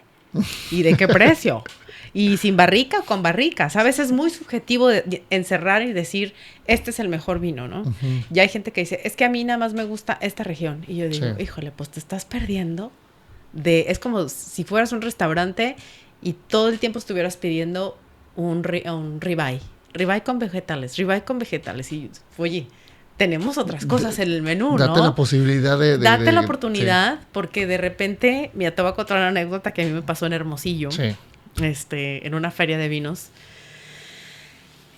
B: ¿Y de qué precio? Y sin barrica o con barrica, ¿sabes? Es muy subjetivo de encerrar y decir, este es el mejor vino, ¿no? Ya hay gente que dice, es que a mí nada más me gusta esta región. Y yo digo, híjole, pues te estás perdiendo es como si fueras un restaurante y todo el tiempo estuvieras pidiendo un ribeye con vegetales. Y, oye, tenemos otras cosas en el menú, ¿no?
A: Date la posibilidad
B: Date la oportunidad, porque de repente, mira, te voy a contar una anécdota que a mí me pasó en Hermosillo. Sí. En una feria de vinos.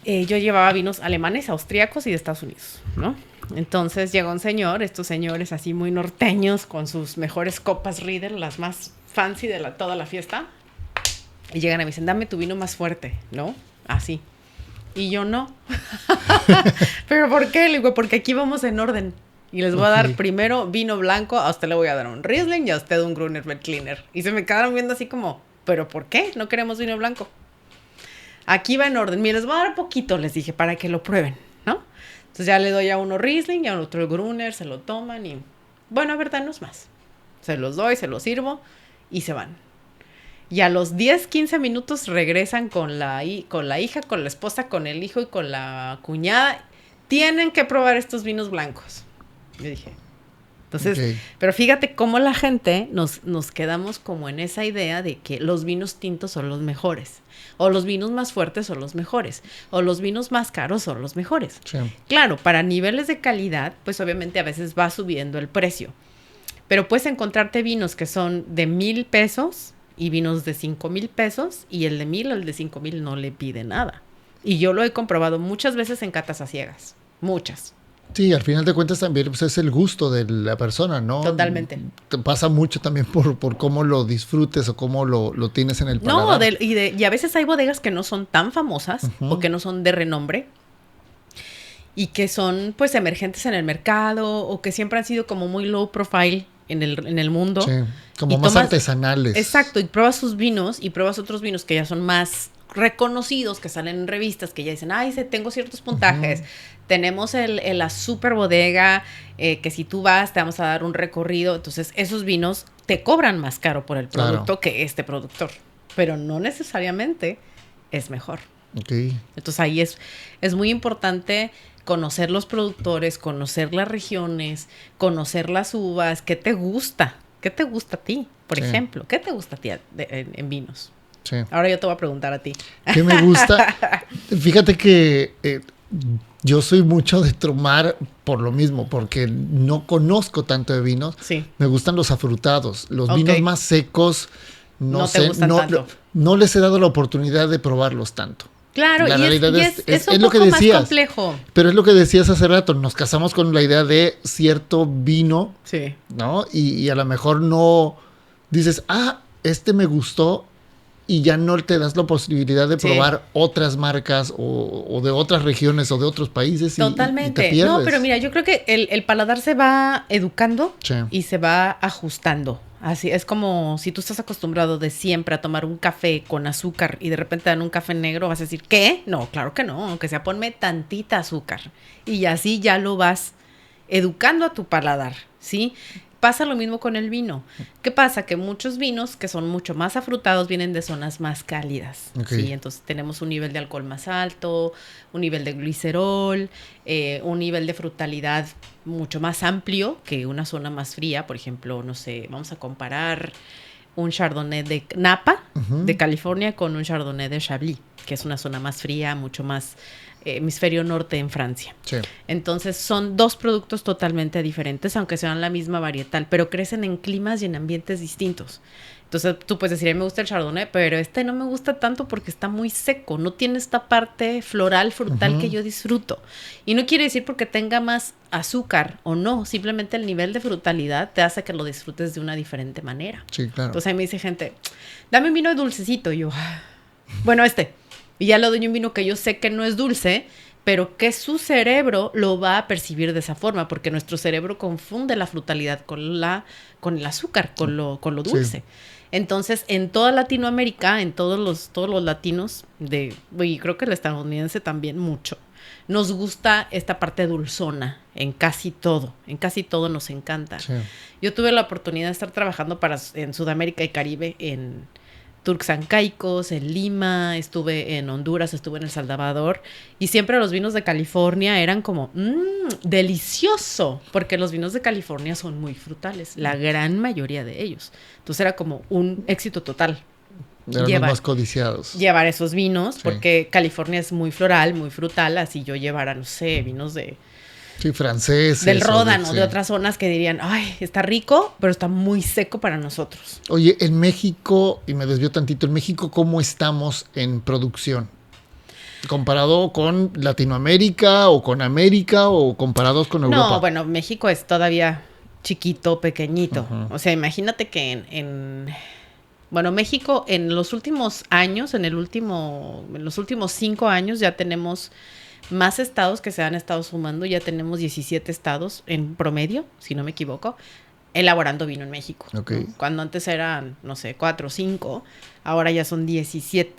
B: Yo llevaba vinos alemanes, austríacos y de Estados Unidos, ¿no? Entonces llegó un señor, estos señores así muy norteños, con sus mejores copas Riedel, las más fancy de toda la fiesta, y llegan y me dicen, dame tu vino más fuerte, ¿no? Así. Y yo no. ¿Pero por qué? Le digo, porque aquí vamos en orden. Y les voy a dar primero vino blanco, a usted le voy a dar un Riesling y a usted un Gruner Veltliner. Y se me quedaron viendo así como... ¿pero por qué? No queremos vino blanco. Aquí va en orden. Mira, les voy a dar poquito, les dije, para que lo prueben, ¿no? Entonces ya le doy a uno Riesling y a otro el Gruner, se lo toman y... bueno, a ver, danos más. Se los doy, se los sirvo y se van. Y a los 10, 15 minutos regresan con la hija, con la esposa, con el hijo y con la cuñada. Tienen que probar estos vinos blancos. Yo dije... entonces, pero fíjate cómo la gente nos quedamos como en esa idea de que los vinos tintos son los mejores, o los vinos más fuertes son los mejores, o los vinos más caros son los mejores. Sí. Claro, para niveles de calidad, pues obviamente a veces va subiendo el precio, pero puedes encontrarte vinos que son de 1,000 pesos y vinos de 5,000 pesos, y el de 1,000 al de 5,000 no le pide nada. Y yo lo he comprobado muchas veces en catas a ciegas, muchas.
A: Sí, al final de cuentas también pues, es el gusto de la persona, ¿no?
B: Totalmente.
A: Te pasa mucho también por cómo lo disfrutes o cómo lo tienes en el paladar.
B: No, y a veces hay bodegas que no son tan famosas o que no son de renombre y que son pues emergentes en el mercado o que siempre han sido como muy low profile en el mundo.
A: Sí, como más artesanales.
B: Exacto, y pruebas sus vinos y pruebas otros vinos que ya son más reconocidos, que salen en revistas, que ya dicen, ay, tengo ciertos puntajes. Tenemos la super bodega, que si tú vas te vamos a dar un recorrido. Entonces esos vinos te cobran más caro por el producto que este productor, pero no necesariamente es mejor.
A: Okay.
B: Entonces ahí es muy importante conocer los productores, conocer las regiones, conocer las uvas. ¿Qué te gusta? ¿Qué te gusta a ti, por ejemplo? ¿Qué te gusta a ti en vinos?
A: Sí.
B: Ahora yo te voy a preguntar a ti.
A: ¿Qué me gusta? Fíjate que yo soy mucho de tomar por lo mismo, porque no conozco tanto de vinos.
B: Sí.
A: Me gustan los afrutados. Los vinos más secos, no sé,
B: te gustan tanto.
A: No les he dado la oportunidad de probarlos tanto.
B: Claro,
A: la realidad
B: es un
A: lo que
B: poco
A: decías,
B: más complejo.
A: Pero es lo que decías hace rato, nos casamos con la idea de cierto vino,
B: sí,
A: ¿no? Y a lo mejor no dices, este me gustó, y ya no te das la posibilidad de probar otras marcas o de otras regiones o de otros países.
B: Totalmente.
A: Y te pierdes.
B: No, pero mira, yo creo que el paladar se va educando y se va ajustando. Así es como si tú estás acostumbrado de siempre a tomar un café con azúcar y de repente dan un café negro, vas a decir, ¿qué? No, claro que no, aunque sea ponme tantita azúcar. Y así ya lo vas educando a tu paladar, ¿sí? Pasa lo mismo con el vino. ¿Qué pasa? Que muchos vinos que son mucho más afrutados vienen de zonas más cálidas.
A: Okay.
B: ¿Sí? Entonces tenemos un nivel de alcohol más alto, un nivel de glicerol, un nivel de frutalidad mucho más amplio que una zona más fría. Por ejemplo, no sé, vamos a comparar un Chardonnay de Napa, de California, con un Chardonnay de Chablis, que es una zona más fría, mucho más hemisferio norte en Francia.
A: Sí.
B: Entonces son dos productos totalmente diferentes, aunque sean la misma varietal, pero crecen en climas y en ambientes distintos. Entonces tú puedes decir, a mí me gusta el Chardonnay, pero este no me gusta tanto porque está muy seco, no tiene esta parte floral, frutal que yo disfruto. Y no quiere decir porque tenga más azúcar o no, simplemente el nivel de frutalidad te hace que lo disfrutes de una diferente manera.
A: Sí, claro.
B: Entonces ahí me dice gente, dame un vino dulcecito. Y yo, bueno, Y ya le doy un vino que yo sé que no es dulce, pero que su cerebro lo va a percibir de esa forma, porque nuestro cerebro confunde la frutalidad con el azúcar, con lo dulce. Sí. Entonces, en toda Latinoamérica, en todos los latinos, y creo que el estadounidense también mucho, nos gusta esta parte dulzona en casi todo nos encanta. Sí. Yo tuve la oportunidad de estar trabajando en Sudamérica y Caribe, en Turks and Caicos, en Lima, estuve en Honduras, estuve en El Salvador, y siempre los vinos de California eran como, delicioso, porque los vinos de California son muy frutales, la gran mayoría de ellos. Entonces era como un éxito total.
A: Eran los más codiciados.
B: Llevar esos vinos, porque California es muy floral, muy frutal, así yo llevara, no sé, vinos de...
A: Sí, franceses.
B: Del Ródano, de otras zonas que dirían, ay, está rico, pero está muy seco para nosotros.
A: Oye, en México, y me desvío tantito, en México, ¿cómo estamos en producción? ¿Comparado con Latinoamérica o con América o comparados con Europa?
B: No, bueno, México es todavía chiquito, pequeñito. O sea, imagínate que bueno, México en los últimos años, en los últimos 5 años ya tenemos más estados que se han estado sumando. Ya tenemos 17 estados en promedio, si no me equivoco, elaborando vino en México.
A: Okay.
B: ¿No? Cuando antes eran, no sé, 4 o 5, ahora ya son 17.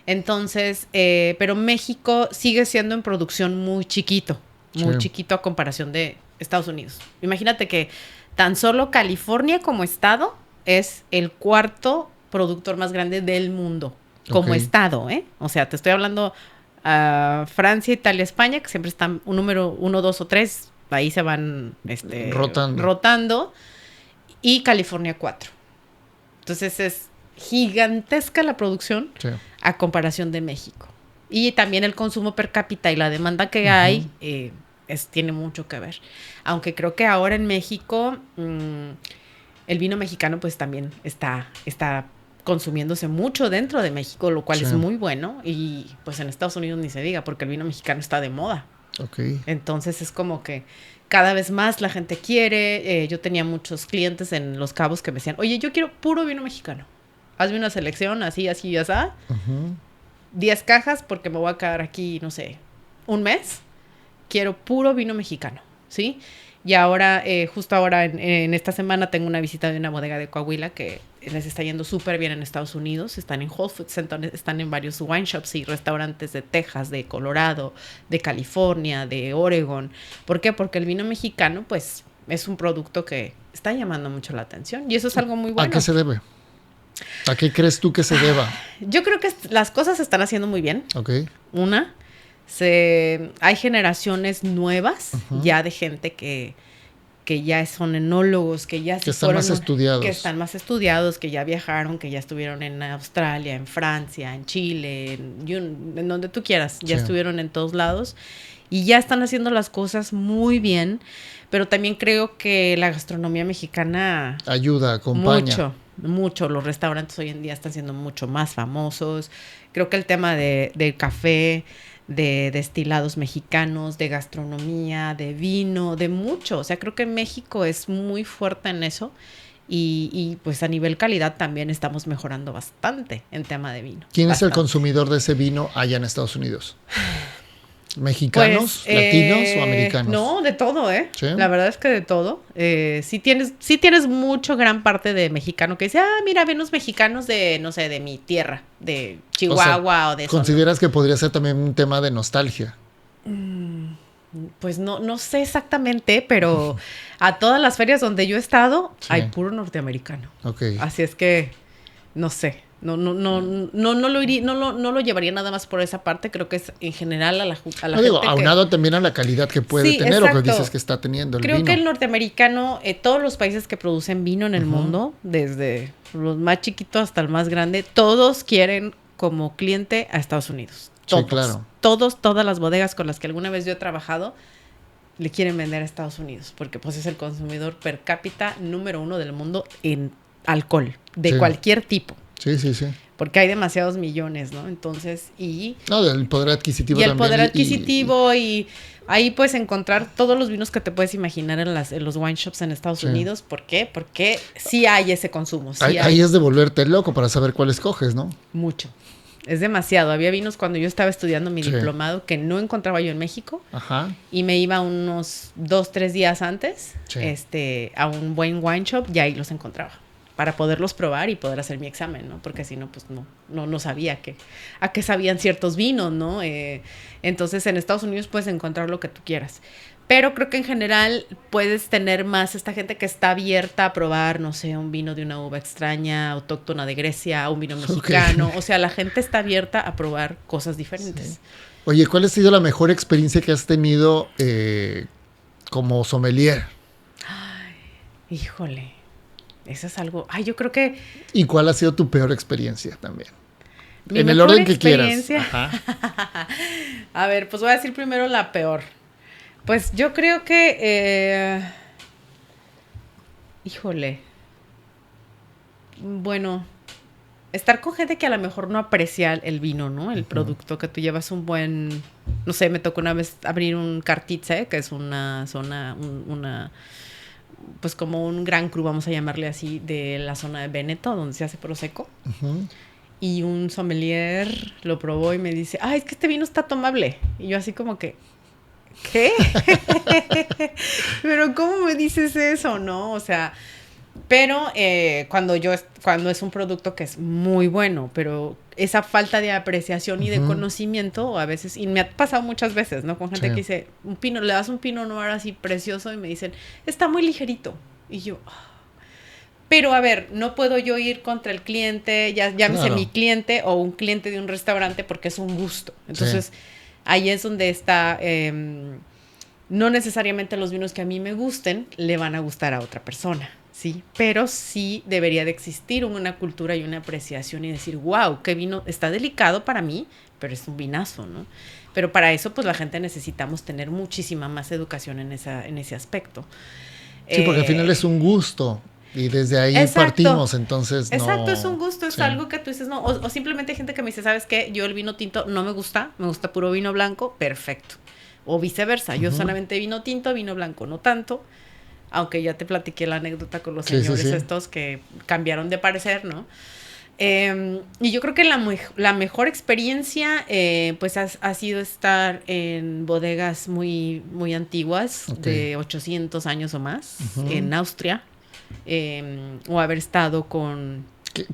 B: Entonces, pero México sigue siendo en producción muy chiquito a comparación de Estados Unidos. Imagínate que tan solo California como estado es el 4º productor más grande del mundo, como estado, ¿eh? O sea, te estoy hablando Francia, Italia, España, que siempre están un número 1, 2 o 3, ahí se van rotando, y California 4. Entonces es gigantesca la producción a comparación de México. Y también el consumo per cápita y la demanda que hay tiene mucho que ver. Aunque creo que ahora en México el vino mexicano pues también está consumiéndose mucho dentro de México, lo cual es muy bueno. Y pues en Estados Unidos ni se diga, porque el vino mexicano está de moda.
A: Okay.
B: Entonces es como que cada vez más la gente quiere. Yo tenía muchos clientes en Los Cabos que me decían, oye, yo quiero puro vino mexicano. Hazme una selección así, así, ya sabes. 10 cajas porque me voy a quedar aquí, no sé, un mes. Quiero puro vino mexicano, ¿sí? Y ahora, justo ahora, en esta semana tengo una visita de una bodega de Coahuila que les está yendo súper bien en Estados Unidos. Están en Whole Foods, están en varios wine shops y restaurantes de Texas, de Colorado, de California, de Oregon. ¿Por qué? Porque el vino mexicano, pues, es un producto que está llamando mucho la atención. Y eso es algo muy bueno.
A: ¿A qué se debe? ¿A qué crees tú que se deba?
B: Yo creo que las cosas se están haciendo muy bien.
A: Ok.
B: Hay generaciones nuevas ya de gente que ya son enólogos, que ya
A: están más estudiados.
B: Que están más estudiados, que ya viajaron, que ya estuvieron en Australia, en Francia, en Chile, en donde tú quieras. Ya estuvieron en todos lados y ya están haciendo las cosas muy bien. Pero también creo que la gastronomía mexicana
A: ayuda, acompaña.
B: Mucho. Los restaurantes hoy en día están siendo mucho más famosos. Creo que el tema del café, de destilados mexicanos, de gastronomía, de vino, de mucho. O sea, creo que México es muy fuerte en eso. Y pues a nivel calidad también estamos mejorando bastante en tema de vino.
A: ¿Quién es el consumidor de ese vino allá en Estados Unidos? ¿Mexicanos, latinos o americanos?
B: No, de todo,
A: ¿Sí?
B: La verdad es que de todo. Sí tienes mucho, gran parte de mexicano que dice, mira, vinos mexicanos de, no sé, de mi tierra, de Chihuahua o de...
A: ¿Consideras que podría ser también un tema de nostalgia?
B: Pues no sé exactamente, pero a todas las ferias donde yo he estado, hay puro norteamericano.
A: Okay.
B: Así es que, no sé. No lo llevaría nada más por esa parte. Creo que es en general a la gente
A: aunado también a la calidad que puede tener,
B: exacto.
A: O que dices que está teniendo el vino.
B: Creo que el norteamericano, todos los países que producen vino en el mundo, desde los más chiquitos hasta el más grande, todos quieren como cliente a Estados Unidos. Todos,
A: sí, claro.
B: Todas las bodegas con las que alguna vez yo he trabajado le quieren vender a Estados Unidos, porque pues es el consumidor per cápita número 1 del mundo en alcohol, de cualquier tipo.
A: Sí.
B: Porque hay demasiados millones, ¿no? Entonces,
A: el poder adquisitivo
B: también.
A: Y
B: el poder adquisitivo y ahí puedes encontrar todos los vinos que te puedes imaginar en los wine shops en Estados Unidos. ¿Por qué? Porque sí hay ese consumo.
A: Ahí es de volverte loco para saber cuál escoges, ¿no?
B: Mucho. Es demasiado. Había vinos cuando yo estaba estudiando mi diplomado que no encontraba yo en México.
A: Ajá.
B: Y me iba unos 2-3 días antes a un buen wine shop y ahí los encontraba, para poderlos probar y poder hacer mi examen, ¿no? Porque si no, pues no sabía a qué sabían ciertos vinos, ¿no? Entonces, en Estados Unidos puedes encontrar lo que tú quieras. Pero creo que en general puedes tener más esta gente que está abierta a probar, no sé, un vino de una uva extraña, autóctona de Grecia, un vino mexicano. Okay. O sea, la gente está abierta a probar cosas diferentes.
A: Sí. Oye, ¿cuál ha sido la mejor experiencia que has tenido como sommelier?
B: Ay, híjole. Eso es algo... yo creo que...
A: ¿Y cuál ha sido tu peor experiencia también? En el orden que quieras.
B: Ajá. A ver, pues voy a decir primero la peor. Pues yo creo que... híjole. Bueno, estar con gente que a lo mejor no aprecia el vino, ¿no? El producto, que tú llevas un buen... No sé, me tocó una vez abrir un Cartitze, que es una zona... pues como un gran cru, vamos a llamarle así, de la zona de Veneto, donde se hace prosecco. Y un sommelier lo probó y me dice, es que este vino está tomable. Y yo así como que, ¿qué? Pero ¿cómo me dices eso, no? O sea, pero cuando es un producto que es muy bueno, pero esa falta de apreciación y de conocimiento, a veces, y me ha pasado muchas veces, ¿no? Con gente que dice, le das un Pinot Noir así precioso y me dicen, está muy ligerito. Y yo, pero a ver, no puedo yo ir contra el cliente, llámese mi cliente o un cliente de un restaurante, porque es un gusto. Entonces, ahí es donde está, no necesariamente los vinos que a mí me gusten le van a gustar a otra persona. Sí, pero sí debería de existir una cultura y una apreciación y decir, wow, qué vino, está delicado para mí, pero es un vinazo, ¿no? Pero para eso, pues la gente necesitamos tener muchísima más educación en ese aspecto.
A: Sí, porque al final es un gusto y desde ahí partimos, entonces no...
B: Exacto, es un gusto, es algo que tú dices, no, o simplemente hay gente que me dice, ¿sabes qué? Yo el vino tinto no me gusta puro vino blanco, perfecto. o viceversa. Yo solamente vino tinto, vino blanco no tanto, aunque ya te platiqué la anécdota con los señores estos que cambiaron de parecer, ¿no? Y yo creo que la mejor experiencia pues ha sido estar en bodegas muy, muy antiguas, de 800 años o más, en Austria, o haber estado con...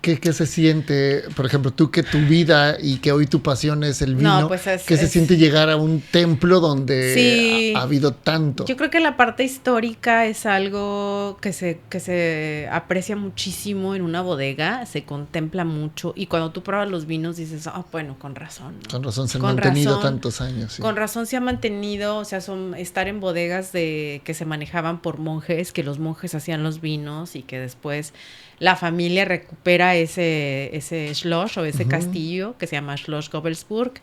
A: ¿Qué se siente, por ejemplo, tú que tu vida y que hoy tu pasión es el vino? Pues ¿qué se siente llegar a un templo donde ha habido tanto?
B: Yo creo que la parte histórica es algo que se aprecia muchísimo en una bodega, se contempla mucho, y cuando tú pruebas los vinos dices, bueno, con razón, ¿no?
A: Con razón se han mantenido tantos años. Sí.
B: Con razón se ha mantenido, o sea, estar en bodegas que se manejaban por monjes, que los monjes hacían los vinos y que después la familia recupera ese Schloss o ese castillo que se llama Schloss Gobelsburg,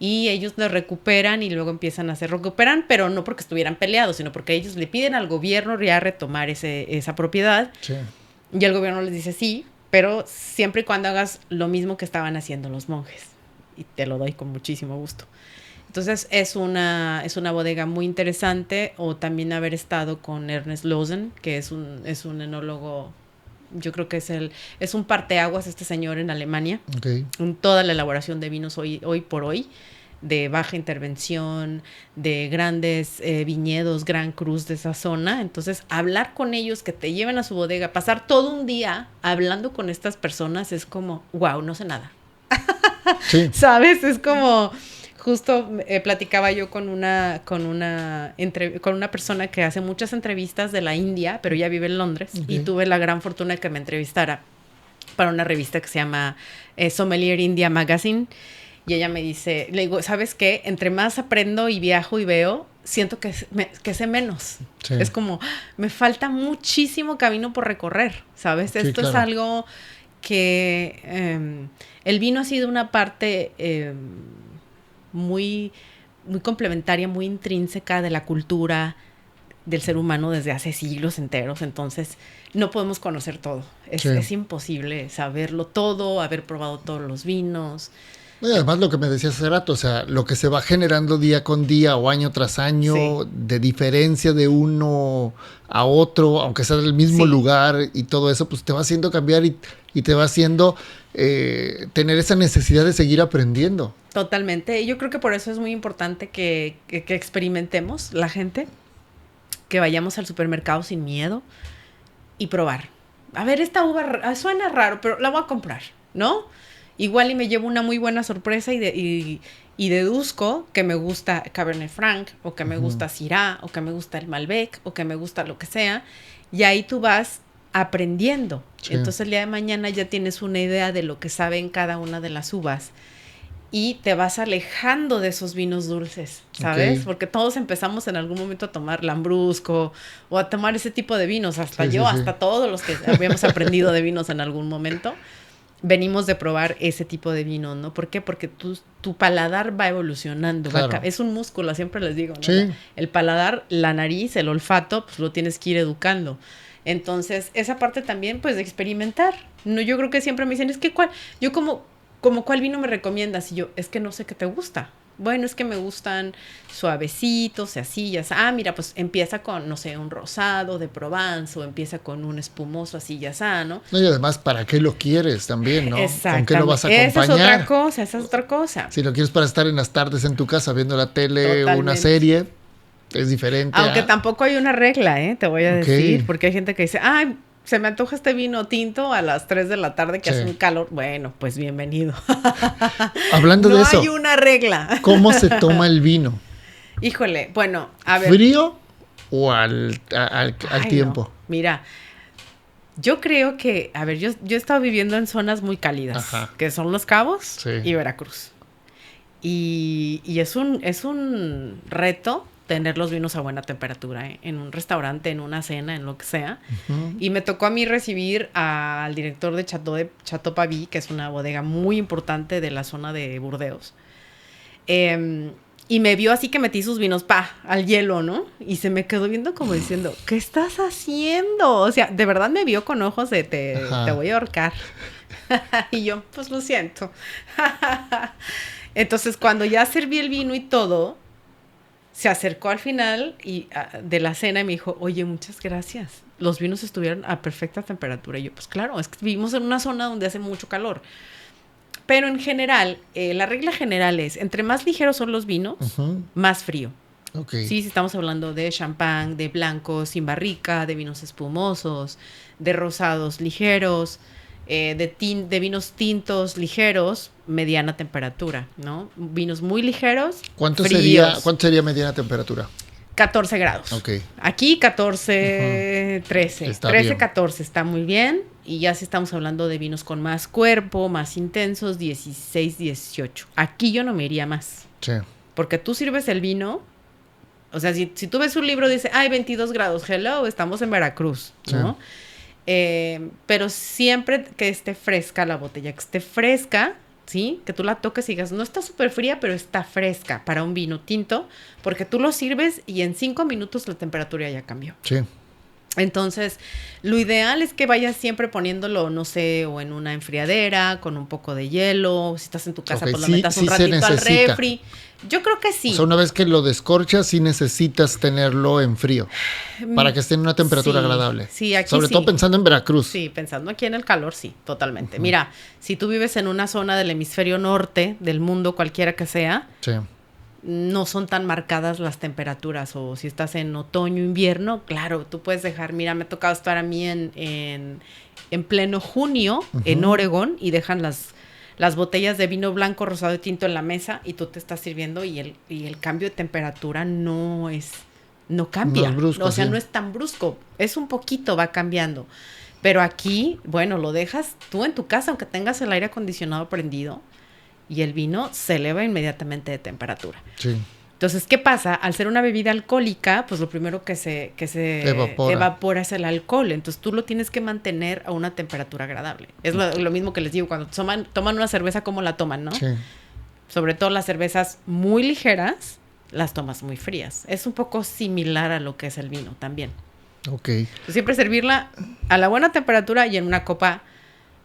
B: y ellos lo recuperan y luego empiezan a recuperan, pero no porque estuvieran peleados, sino porque ellos le piden al gobierno ya retomar esa propiedad. Sí. Y el gobierno les dice sí, pero siempre y cuando hagas lo mismo que estaban haciendo los monjes. Y te lo doy con muchísimo gusto. Entonces es una bodega muy interesante. O también haber estado con Ernest Losen, que es un enólogo. Yo creo que es un parteaguas este señor en Alemania. En toda la elaboración de vinos hoy por hoy, de baja intervención, de grandes viñedos, Gran Cruz de esa zona. Entonces, hablar con ellos, que te lleven a su bodega, pasar todo un día hablando con estas personas es como, wow, no sé nada. Sí. ¿Sabes? Es como... Justo platicaba yo con una persona que hace muchas entrevistas de la India, pero ya vive en Londres, y tuve la gran fortuna de que me entrevistara para una revista que se llama Sommelier India Magazine, y ella me dice, le digo, ¿sabes qué? Entre más aprendo y viajo y veo, siento que sé menos. Sí. Es como, me falta muchísimo camino por recorrer, ¿sabes? Sí, esto es algo que el vino ha sido una parte... muy, muy complementaria, muy intrínseca de la cultura del ser humano desde hace siglos enteros. Entonces no podemos conocer todo, es imposible saberlo todo, haber probado todos los vinos.
A: Y además lo que me decías hace rato, o sea, lo que se va generando día con día o año tras año, de diferencia de uno a otro, aunque sea del mismo lugar y todo eso, pues te va haciendo cambiar y te va haciendo tener esa necesidad de seguir aprendiendo.
B: Totalmente. Yo creo que por eso es muy importante que experimentemos la gente, que vayamos al supermercado sin miedo y probar. A ver, esta uva suena raro, pero la voy a comprar, ¿no? Igual y me llevo una muy buena sorpresa y deduzco que me gusta Cabernet Franc, o que me gusta Syrah, o que me gusta el Malbec, o que me gusta lo que sea. Y ahí tú vas aprendiendo. Sí. Entonces el día de mañana ya tienes una idea de lo que saben cada una de las uvas. Y te vas alejando de esos vinos dulces, ¿sabes? Porque todos empezamos en algún momento a tomar lambrusco o a tomar ese tipo de vinos. Hasta hasta todos los que habíamos aprendido de vinos en algún momento, venimos de probar ese tipo de vino, ¿no? ¿Por qué? Porque tu paladar va evolucionando. Claro. Es un músculo, siempre les digo, ¿no? Sí. El paladar, la nariz, el olfato, pues lo tienes que ir educando. Entonces, esa parte también, pues, de experimentar. No, yo creo que siempre me dicen, es que ¿cuál vino me recomiendas? Y yo, es que no sé qué te gusta. Bueno, es que me gustan suavecitos, así, ya sabes. Mira, pues empieza con, no sé, un rosado de Provence, o empieza con un espumoso así, ya sabes, ¿no?
A: Y además, ¿para qué lo quieres también, no?
B: Exactamente.
A: ¿Con qué lo vas a acompañar?
B: Esa es otra cosa.
A: Si lo quieres para estar en las tardes en tu casa viendo la tele o una serie, es diferente.
B: Aunque tampoco hay una regla, te voy a decir, porque hay gente que dice, se me antoja este vino tinto a las 3 de la tarde que hace un calor. Bueno, pues bienvenido.
A: Hablando de eso.
B: No hay una regla.
A: ¿Cómo se toma el vino?
B: Híjole, bueno, a ver.
A: ¿Frío o al tiempo?
B: No. Mira, yo creo que, a ver, yo he estado viviendo en zonas muy cálidas, que son Los Cabos y Veracruz. Y es un reto tener los vinos a buena temperatura, en un restaurante, en una cena, en lo que sea. Y me tocó a mí recibir al director de Chateau Pavie, que es una bodega muy importante de la zona de Burdeos. Y me vio así que metí sus vinos, al hielo, ¿no? Y se me quedó viendo como diciendo, ¿qué estás haciendo? O sea, de verdad me vio con ojos de te voy a ahorcar. Y yo, pues lo siento. Entonces, cuando ya serví el vino y todo, se acercó al final de la cena y me dijo, oye, muchas gracias. Los vinos estuvieron a perfecta temperatura. Y yo, pues claro, es que vivimos en una zona donde hace mucho calor. Pero en general, la regla general es, entre más ligeros son los vinos, más frío.
A: Okay.
B: Sí, si estamos hablando de champán, de blancos sin barrica, de vinos espumosos, de rosados ligeros, de vinos tintos ligeros, mediana temperatura, ¿no? Vinos muy ligeros,
A: ¿Cuánto
B: fríos.
A: sería mediana temperatura?
B: 14 grados.
A: Okay.
B: Aquí 14, 13.
A: Está
B: 13,
A: bien.
B: 14 está muy bien. Y ya si estamos hablando de vinos con más cuerpo, más intensos, 16, 18. Aquí yo no me iría más.
A: Sí.
B: Porque tú sirves el vino. O sea, si tú ves un libro, dice, ay, 22 grados, hello, estamos en Veracruz, ¿no? Sí. Pero siempre que esté fresca la botella, que esté fresca, ¿sí? Que tú la toques y digas, no está súper fría, pero está fresca para un vino tinto, porque tú lo sirves y en 5 minutos la temperatura ya cambió.
A: Sí.
B: Entonces, lo ideal es que vayas siempre poniéndolo, no sé, o en una enfriadera, con un poco de hielo. Si estás en tu casa, pues lo metas un ratito al refri. Yo creo que sí.
A: O sea, una vez que lo descorchas, sí necesitas tenerlo en frío, para que esté en una temperatura agradable.
B: Sí, aquí
A: sobre todo pensando en Veracruz.
B: Sí, pensando aquí en el calor, sí, totalmente. Mira, si tú vives en una zona del hemisferio norte, del mundo cualquiera que sea,
A: sí,
B: no son tan marcadas las temperaturas. O si estás en otoño, invierno, claro, tú puedes dejar, mira, me ha tocado estar a mí en pleno junio en Oregón y dejan las botellas de vino blanco, rosado y tinto en la mesa y tú te estás sirviendo y el cambio de temperatura no cambia.
A: No es brusco,
B: o sea, no es tan brusco, es un poquito, va cambiando. Pero aquí, bueno, lo dejas tú en tu casa, aunque tengas el aire acondicionado prendido, y el vino se eleva inmediatamente de temperatura.
A: Sí.
B: Entonces, ¿qué pasa? Al ser una bebida alcohólica, pues lo primero que se evapora es el alcohol. Entonces, tú lo tienes que mantener a una temperatura agradable. Es lo mismo que les digo, cuando toman una cerveza, ¿cómo la toman, no?
A: Sí.
B: Sobre todo las cervezas muy ligeras, las tomas muy frías. Es un poco similar a lo que es el vino también.
A: Ok.
B: Entonces, siempre servirla a la buena temperatura y en una copa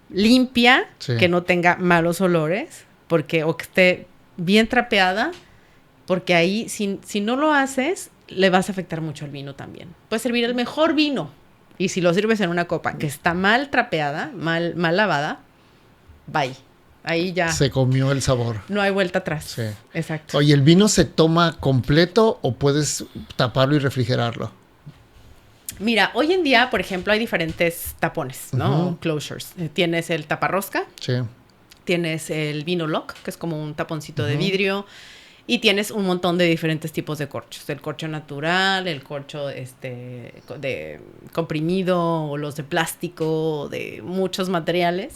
B: limpia, que no tenga malos olores, o que esté bien trapeada, porque ahí, si no lo haces, le vas a afectar mucho al vino también. Puedes servir el mejor vino, y si lo sirves en una copa que está mal trapeada, mal lavada, bye. Ahí ya.
A: Se comió el sabor.
B: No hay vuelta atrás.
A: Sí.
B: Exacto.
A: Oye, ¿el vino se toma completo o puedes taparlo y refrigerarlo?
B: Mira, hoy en día, por ejemplo, hay diferentes tapones, ¿no? Closures. Tienes el taparrosca.
A: Sí.
B: Tienes el vino lock, que es como un taponcito de vidrio. Y tienes un montón de diferentes tipos de corchos. El corcho natural, el corcho de comprimido, o los de plástico, de muchos materiales.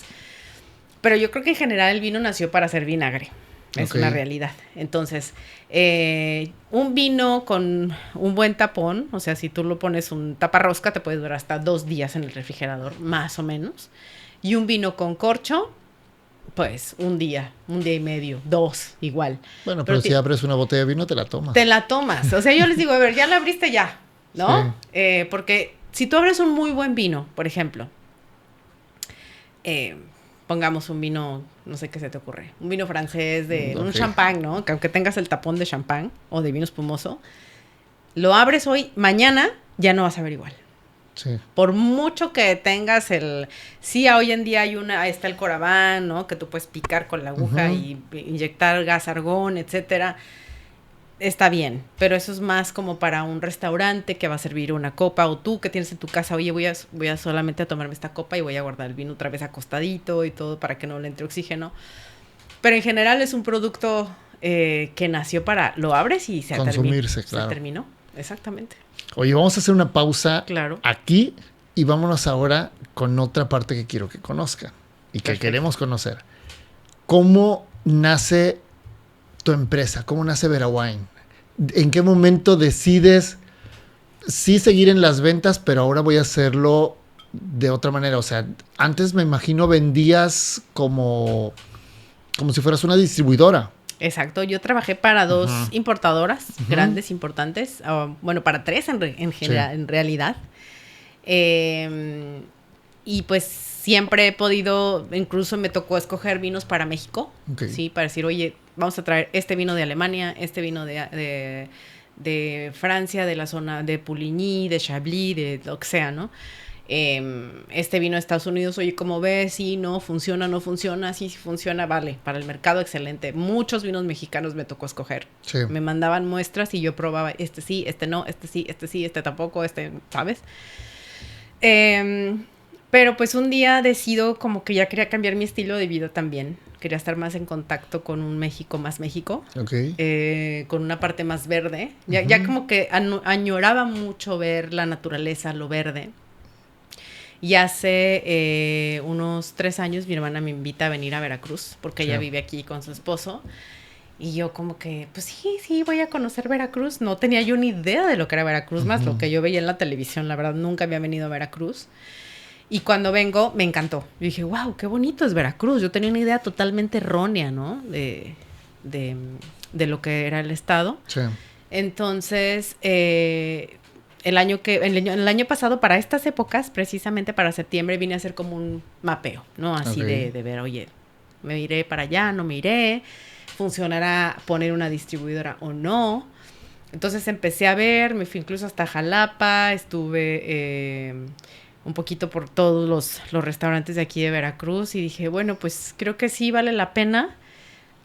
B: Pero yo creo que en general el vino nació para ser vinagre. Es una realidad. Entonces, un vino con un buen tapón, o sea, si tú lo pones un taparrosca, te puede durar hasta 2 días en el refrigerador, más o menos. Y un vino con corcho, pues un día y medio, 2, igual.
A: Bueno, pero si abres una botella de vino, te la tomas.
B: Te la tomas. O sea, yo les digo, a ver, ya la abriste ya, ¿no? Sí. Porque si tú abres un muy buen vino, por ejemplo, pongamos un vino, no sé qué se te ocurre, un vino francés, un champán, ¿no? Que aunque tengas el tapón de champán o de vino espumoso, lo abres hoy, mañana ya no vas a ver igual.
A: Sí.
B: Por mucho que tengas sí, hoy en día está el Coraván, ¿no? Que tú puedes picar con la aguja y inyectar gas argón, etcétera. Está bien, pero eso es más como para un restaurante que va a servir una copa, o tú que tienes en tu casa, oye, voy a solamente a tomarme esta copa y voy a guardar el vino otra vez acostadito y todo para que no le entre oxígeno. Pero en general es un producto que nació para, lo abres y se
A: consumirse,
B: claro. Se terminó, exactamente.
A: Oye, vamos a hacer una pausa
B: claro.
A: aquí y vámonos ahora con otra parte que quiero que conozcan y que queremos conocer. ¿Cómo nace tu empresa? ¿Cómo nace VeraWine? ¿En qué momento decides sí seguir en las ventas, pero ahora voy a hacerlo de otra manera? O sea, antes me imagino vendías como si fueras una distribuidora.
B: Exacto, yo trabajé para 2 importadoras grandes, importantes, bueno, para 3 en realidad. Y pues siempre he podido, incluso me tocó escoger vinos para México, ¿sí? Para decir, oye, vamos a traer este vino de Alemania, este vino de Francia, de la zona de Pouligny, de Chablis, de lo que sea, ¿no? Este vino de Estados Unidos, oye, ¿cómo ves? Sí, no, funciona, no funciona, sí, funciona, vale, para el mercado excelente. Muchos vinos mexicanos me tocó escoger. Sí. Me mandaban muestras y yo probaba, este sí, este no, este sí, este sí, este tampoco, este, ¿sabes? Pero pues un día decido como que ya quería cambiar mi estilo de vida también. Quería estar más en contacto con un México más México. Okay. Con una parte más verde. Ya como que añoraba mucho ver la naturaleza, lo verde. Y hace unos 3 años mi hermana me invita a venir a Veracruz, porque ella vive aquí con su esposo. Y yo como que, pues sí, voy a conocer Veracruz. No tenía yo ni idea de lo que era Veracruz, más lo que yo veía en la televisión. La verdad, nunca había venido a Veracruz. Y cuando vengo, me encantó. Yo dije, wow, qué bonito es Veracruz. Yo tenía una idea totalmente errónea, ¿no? De lo que era el estado. Sí. Entonces, el año pasado, para estas épocas, precisamente para septiembre, vine a hacer como un mapeo, ¿no? Así de ver, oye, me iré para allá, no me iré, funcionará poner una distribuidora o no. Entonces empecé a ver, me fui incluso hasta Jalapa, estuve un poquito por todos los restaurantes de aquí de Veracruz y dije, bueno, pues creo que sí vale la pena.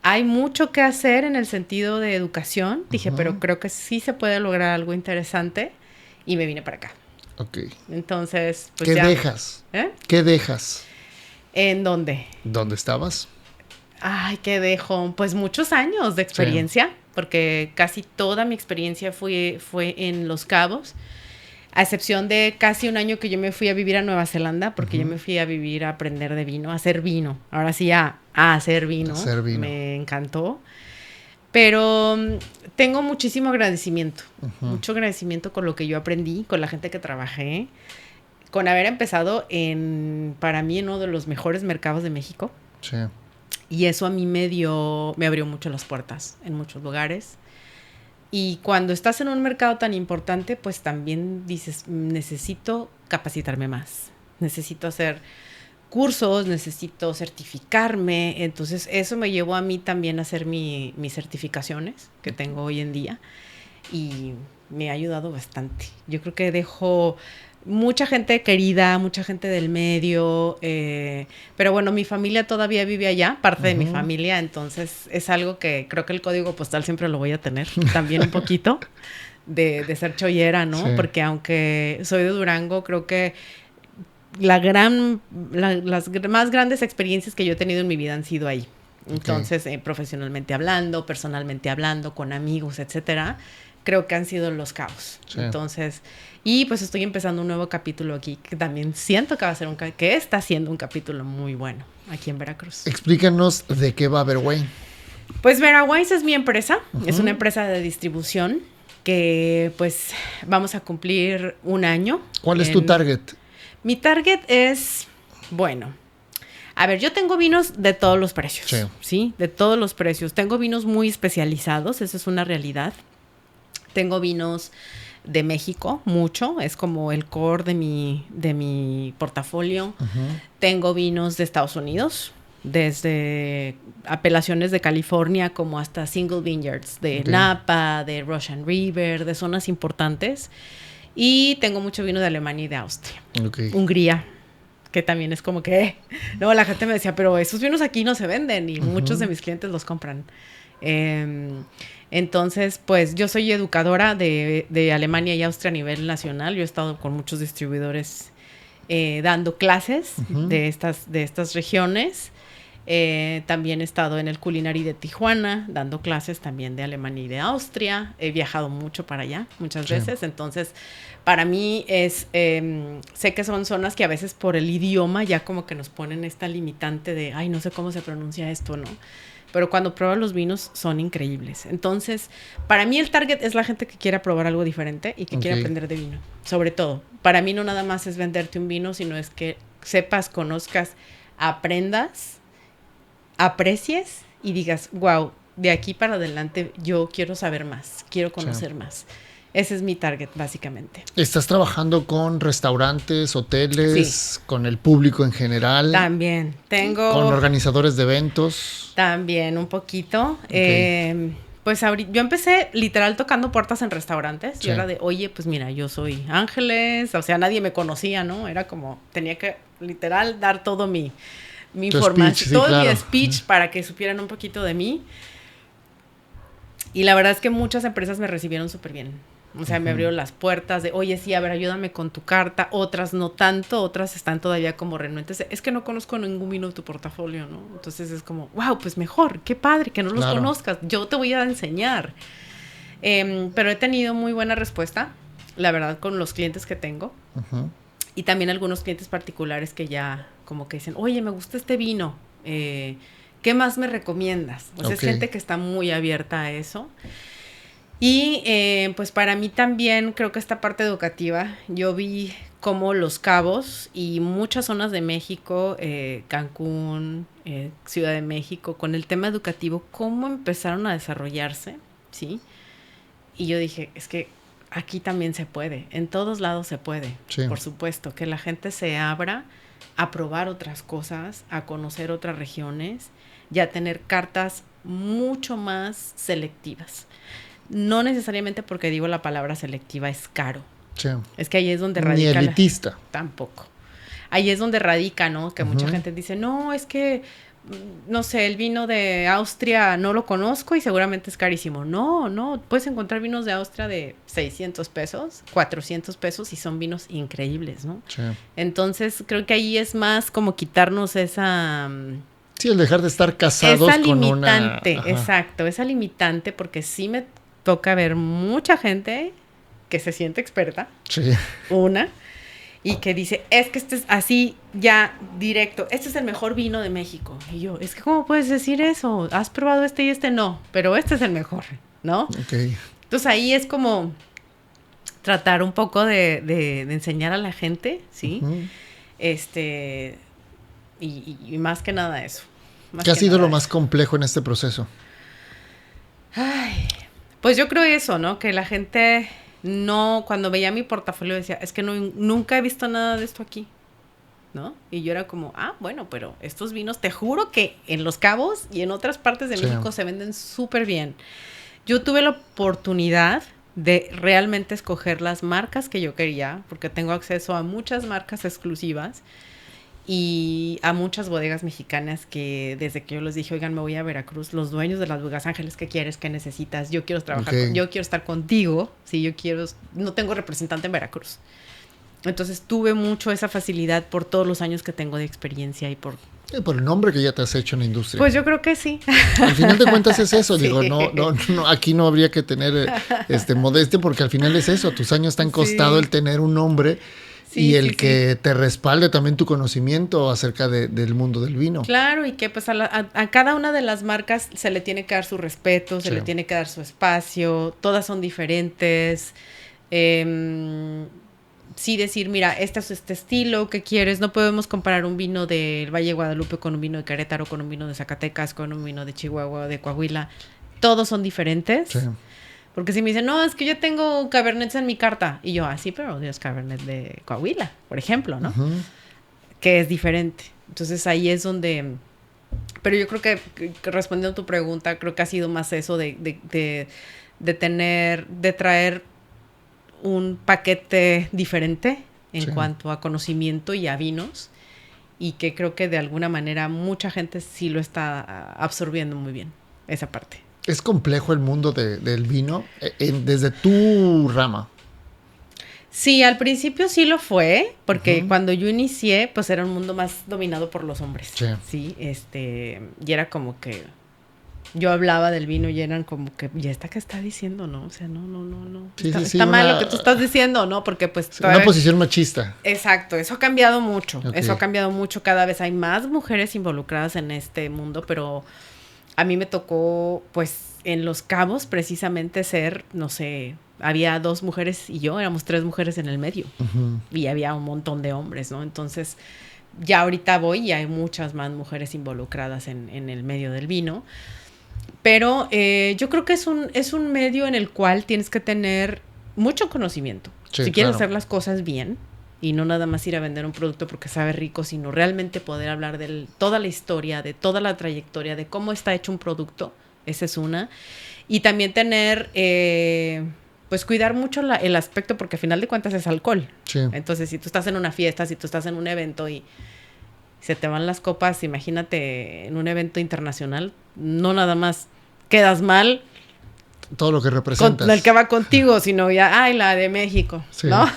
B: Hay mucho que hacer en el sentido de educación, dije, pero creo que sí se puede lograr algo interesante. Y me vine para acá. Ok. Entonces, pues
A: ¿Qué dejas? ¿Qué dejas?
B: ¿En dónde?
A: ¿Dónde estabas?
B: Ay, ¿qué dejo? Pues muchos años de experiencia, porque casi toda mi experiencia fue en Los Cabos, a excepción de casi un año que yo me fui a vivir a Nueva Zelanda, porque yo me fui a vivir a aprender de vino, a hacer vino. Ahora sí, a hacer vino. Me encantó. Pero tengo muchísimo agradecimiento, mucho agradecimiento con lo que yo aprendí, con la gente que trabajé, con haber empezado para mí, en uno de los mejores mercados de México. Sí. Y eso a mí me abrió mucho las puertas en muchos lugares. Y cuando estás en un mercado tan importante, pues también dices, necesito capacitarme más, necesito hacer cursos, necesito certificarme. Entonces eso me llevó a mí también a hacer mis certificaciones que tengo hoy en día y me ha ayudado bastante. Yo creo que dejo mucha gente querida, mucha gente del medio, pero bueno, mi familia todavía vive allá, parte de mi familia, entonces es algo que creo que el código postal siempre lo voy a tener, también un poquito de ser chollera, ¿no? Sí. Porque aunque soy de Durango, creo que las más grandes experiencias que yo he tenido en mi vida han sido ahí. Entonces, profesionalmente hablando, personalmente hablando, con amigos, etcétera, creo que han sido Los Cabos. Sí. Entonces, y pues estoy empezando un nuevo capítulo aquí que también siento que está siendo un capítulo muy bueno aquí en Veracruz.
A: Explícanos de qué va Verwine.
B: Pues Verwine es mi empresa, es una empresa de distribución que pues vamos a cumplir 1 año.
A: ¿Cuál es tu target?
B: Mi target es, bueno, a ver, yo tengo vinos de todos los precios, ¿sí? De todos los precios. Tengo vinos muy especializados, eso es una realidad. Tengo vinos de México, mucho, es como el core de mi portafolio. Tengo vinos de Estados Unidos, desde apelaciones de California como hasta single vineyards de Napa, de Russian River, de zonas importantes. Y tengo mucho vino de Alemania y de Austria. Hungría, que también es como que... No, la gente me decía, pero esos vinos aquí no se venden y muchos de mis clientes los compran. Entonces, pues yo soy educadora de Alemania y Austria a nivel nacional. Yo he estado con muchos distribuidores dando clases de estas regiones. También he estado en el Culinary de Tijuana, dando clases también de Alemania y de Austria. He viajado mucho para allá, muchas veces. Entonces, para mí sé que son zonas que a veces por el idioma ya como que nos ponen esta limitante de, ay, no sé cómo se pronuncia esto, ¿no? Pero cuando pruebas los vinos son increíbles. Entonces, para mí el target es la gente que quiera probar algo diferente y que quiera aprender de vino. Sobre todo, para mí no nada más es venderte un vino, sino es que sepas, conozcas, aprendas, aprecies y digas, wow, de aquí para adelante yo quiero saber más, quiero conocer más. Ese es mi target, básicamente.
A: ¿Estás trabajando con restaurantes, hoteles, con el público en general?
B: También. ¿Con
A: organizadores de eventos?
B: También, un poquito. Pues yo empecé literal tocando puertas en restaurantes. Sí. Y era de, oye, pues mira, yo soy Ángeles. O sea, nadie me conocía, ¿no? Era como, tenía que literal dar todo mi información, speech, sí, todo claro. Mi speech para que supieran un poquito de mí. Y la verdad es que muchas empresas me recibieron súper bien. O sea, me abrieron las puertas de, oye, sí, a ver, ayúdame con tu carta. Otras no tanto, otras están todavía como renuentes. Es que no conozco ningún vino de tu portafolio, ¿no? Entonces es como, wow, pues mejor, qué padre que no los conozcas. Yo te voy a enseñar. Pero he tenido muy buena respuesta, la verdad, con los clientes que tengo. Y también algunos clientes particulares que ya como que dicen, oye, me gusta este vino. ¿Qué más me recomiendas? O sea, es gente que está muy abierta a eso. Y pues para mí también creo que esta parte educativa, yo vi cómo Los Cabos y muchas zonas de México, Cancún, Ciudad de México, con el tema educativo, cómo empezaron a desarrollarse, ¿sí? Y yo dije, es que aquí también se puede, en todos lados se puede, sí. Por supuesto, que la gente se abra a probar otras cosas, a conocer otras regiones y a tener cartas mucho más selectivas. No necesariamente porque digo la palabra selectiva es caro. Sí. Es que ahí es donde radica.
A: Ni elitista.
B: Tampoco. Ahí es donde radica, ¿no? Que mucha gente dice, no, es que, no sé, el vino de Austria no lo conozco y seguramente es carísimo. No, puedes encontrar vinos de Austria de 600 pesos, 400 pesos y son vinos increíbles, ¿no? Sí. Entonces, creo que ahí es más como quitarnos esa...
A: Sí, el dejar de estar casados con una...
B: Esa limitante, exacto, esa limitante, porque sí me toca ver mucha gente que se siente experta, sí. Y que dice, es que este es así ya directo, este es el mejor vino de México. Y yo, es que ¿cómo puedes decir eso? ¿Has probado este y este? No, pero este es el mejor, ¿no?
A: Okay.
B: Entonces ahí es como tratar un poco de enseñar a la gente, ¿sí? Y más que nada eso.
A: ¿Qué ha sido lo más complejo en este proceso?
B: Ay, pues yo creo eso, ¿no? Que la gente no, cuando veía mi portafolio decía, es que nunca he visto nada de esto aquí, ¿no? Y yo era como, bueno, pero estos vinos, te juro que en Los Cabos y en otras partes de México se venden súper bien. Yo tuve la oportunidad de realmente escoger las marcas que yo quería, porque tengo acceso a muchas marcas exclusivas y a muchas bodegas mexicanas que desde que yo les dije, oigan, me voy a Veracruz, los dueños de las bodegas, Ángeles, ¿qué quieres? ¿Qué necesitas? Yo quiero trabajar, yo quiero estar contigo, sí, no tengo representante en Veracruz. Entonces tuve mucho esa facilidad por todos los años que tengo de experiencia y por
A: el nombre que ya te has hecho en la industria.
B: Pues yo creo que sí.
A: Al final de cuentas es eso, sí. Digo, no, aquí no habría que tener modestia porque al final es eso, tus años te han costado el tener un nombre. Sí, y el que te respalde también tu conocimiento acerca del mundo del vino.
B: Claro, y que pues a cada una de las marcas se le tiene que dar su respeto, se le tiene que dar su espacio, todas son diferentes. Sí decir, mira, este es este estilo, ¿qué quieres? No podemos comparar un vino del Valle de Guadalupe con un vino de Querétaro, con un vino de Zacatecas, con un vino de Chihuahua, de Coahuila. Todos son diferentes. Sí. Porque si me dicen, no, es que yo tengo Cabernets en mi carta. Y yo, sí, pero Dios, Cabernet de Coahuila, por ejemplo, ¿no? Que es diferente. Entonces ahí es donde... Pero yo creo que respondiendo a tu pregunta, creo que ha sido más eso de traer un paquete diferente en cuanto a conocimiento y a vinos. Y que creo que de alguna manera mucha gente sí lo está absorbiendo muy bien, esa parte.
A: ¿Es complejo el mundo del vino desde tu rama?
B: Sí, al principio sí lo fue, porque cuando yo inicié, pues era un mundo más dominado por los hombres. Sí, y era como que yo hablaba del vino y eran como que, ¿y esta qué está diciendo? No, o sea, no.
A: Sí,
B: está mal lo que tú estás diciendo, ¿no? Porque pues...
A: Una posición machista.
B: Exacto, eso ha cambiado mucho. Eso ha cambiado mucho. Cada vez hay más mujeres involucradas en este mundo, pero... A mí me tocó, pues, en Los Cabos, precisamente ser, no sé, había 2 mujeres y yo, éramos 3 mujeres en el medio. Y había un montón de hombres, ¿no? Entonces, ya ahorita voy y hay muchas más mujeres involucradas en el medio del vino. Pero yo creo que es un medio en el cual tienes que tener mucho conocimiento. Sí, si quieres hacer las cosas bien. Y no nada más ir a vender un producto porque sabe rico, sino realmente poder hablar de toda la historia, de toda la trayectoria, de cómo está hecho un producto, Esa es una. Y también tener, pues cuidar mucho el aspecto, porque al final de cuentas es alcohol.
A: Sí.
B: Entonces, si tú estás en una fiesta, si tú estás en un evento y se te van las copas, imagínate en un evento internacional, no nada más quedas mal
A: todo lo que representas.
B: Con el que va contigo, sino ya, ay, la de México, sí. ¿No?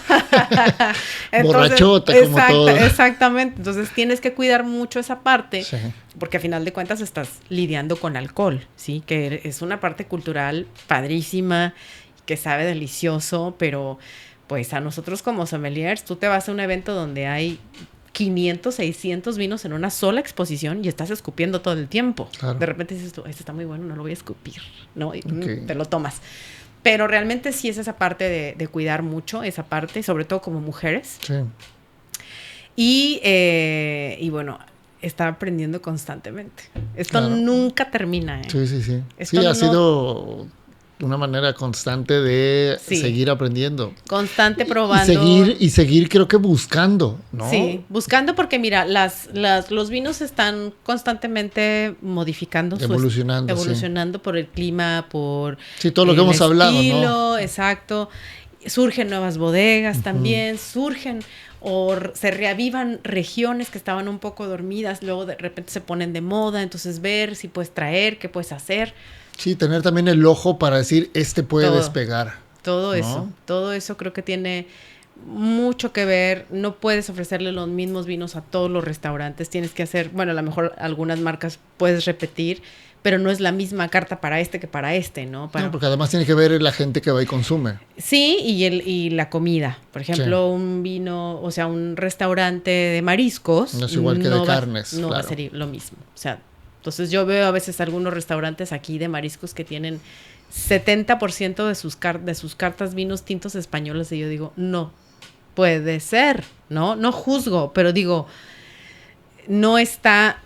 A: Entonces, borrachota como todo.
B: Exactamente. Entonces tienes que cuidar mucho esa parte,
A: sí.
B: Porque a final de cuentas estás lidiando con alcohol, ¿sí? Que es una parte cultural padrísima, que sabe delicioso, pero pues a nosotros como sommeliers, tú te vas a un evento donde hay 500, 600 vinos en una sola exposición y estás escupiendo todo el tiempo.
A: Claro.
B: De repente dices tú, este está muy bueno, no lo voy a escupir, ¿no? Y te lo tomas. Pero realmente sí es esa parte de cuidar mucho, esa parte, sobre todo como mujeres.
A: Sí.
B: Y bueno, está aprendiendo constantemente. Esto nunca termina, ¿eh?
A: Sí.
B: Esto
A: ha sido una manera constante de seguir aprendiendo.
B: Constante probando.
A: Y seguir creo que buscando, ¿no?
B: Sí, buscando porque mira, los vinos están constantemente modificando. Evolucionando por el clima, por
A: todo lo que hemos hablado,
B: ¿no? Exacto. Surgen nuevas bodegas también, surgen o se reavivan regiones que estaban un poco dormidas, luego de repente se ponen de moda, entonces ver si puedes traer, qué puedes hacer.
A: Sí, tener también el ojo para decir, puede despegar.
B: Todo eso creo que tiene mucho que ver. No puedes ofrecerle los mismos vinos a todos los restaurantes. Tienes que hacer, bueno, a lo mejor algunas marcas puedes repetir, pero no es la misma carta para que para ¿no?
A: No, porque además tiene que ver la gente que va y consume.
B: Sí, y la comida. Por ejemplo, un vino, o sea, un restaurante de mariscos.
A: No es igual que de carnes.
B: No va a ser lo mismo. O sea, entonces yo veo a veces algunos restaurantes aquí de mariscos que tienen 70% de sus cartas vinos tintos españoles y yo digo, no puede ser, ¿no? No juzgo, pero digo, no está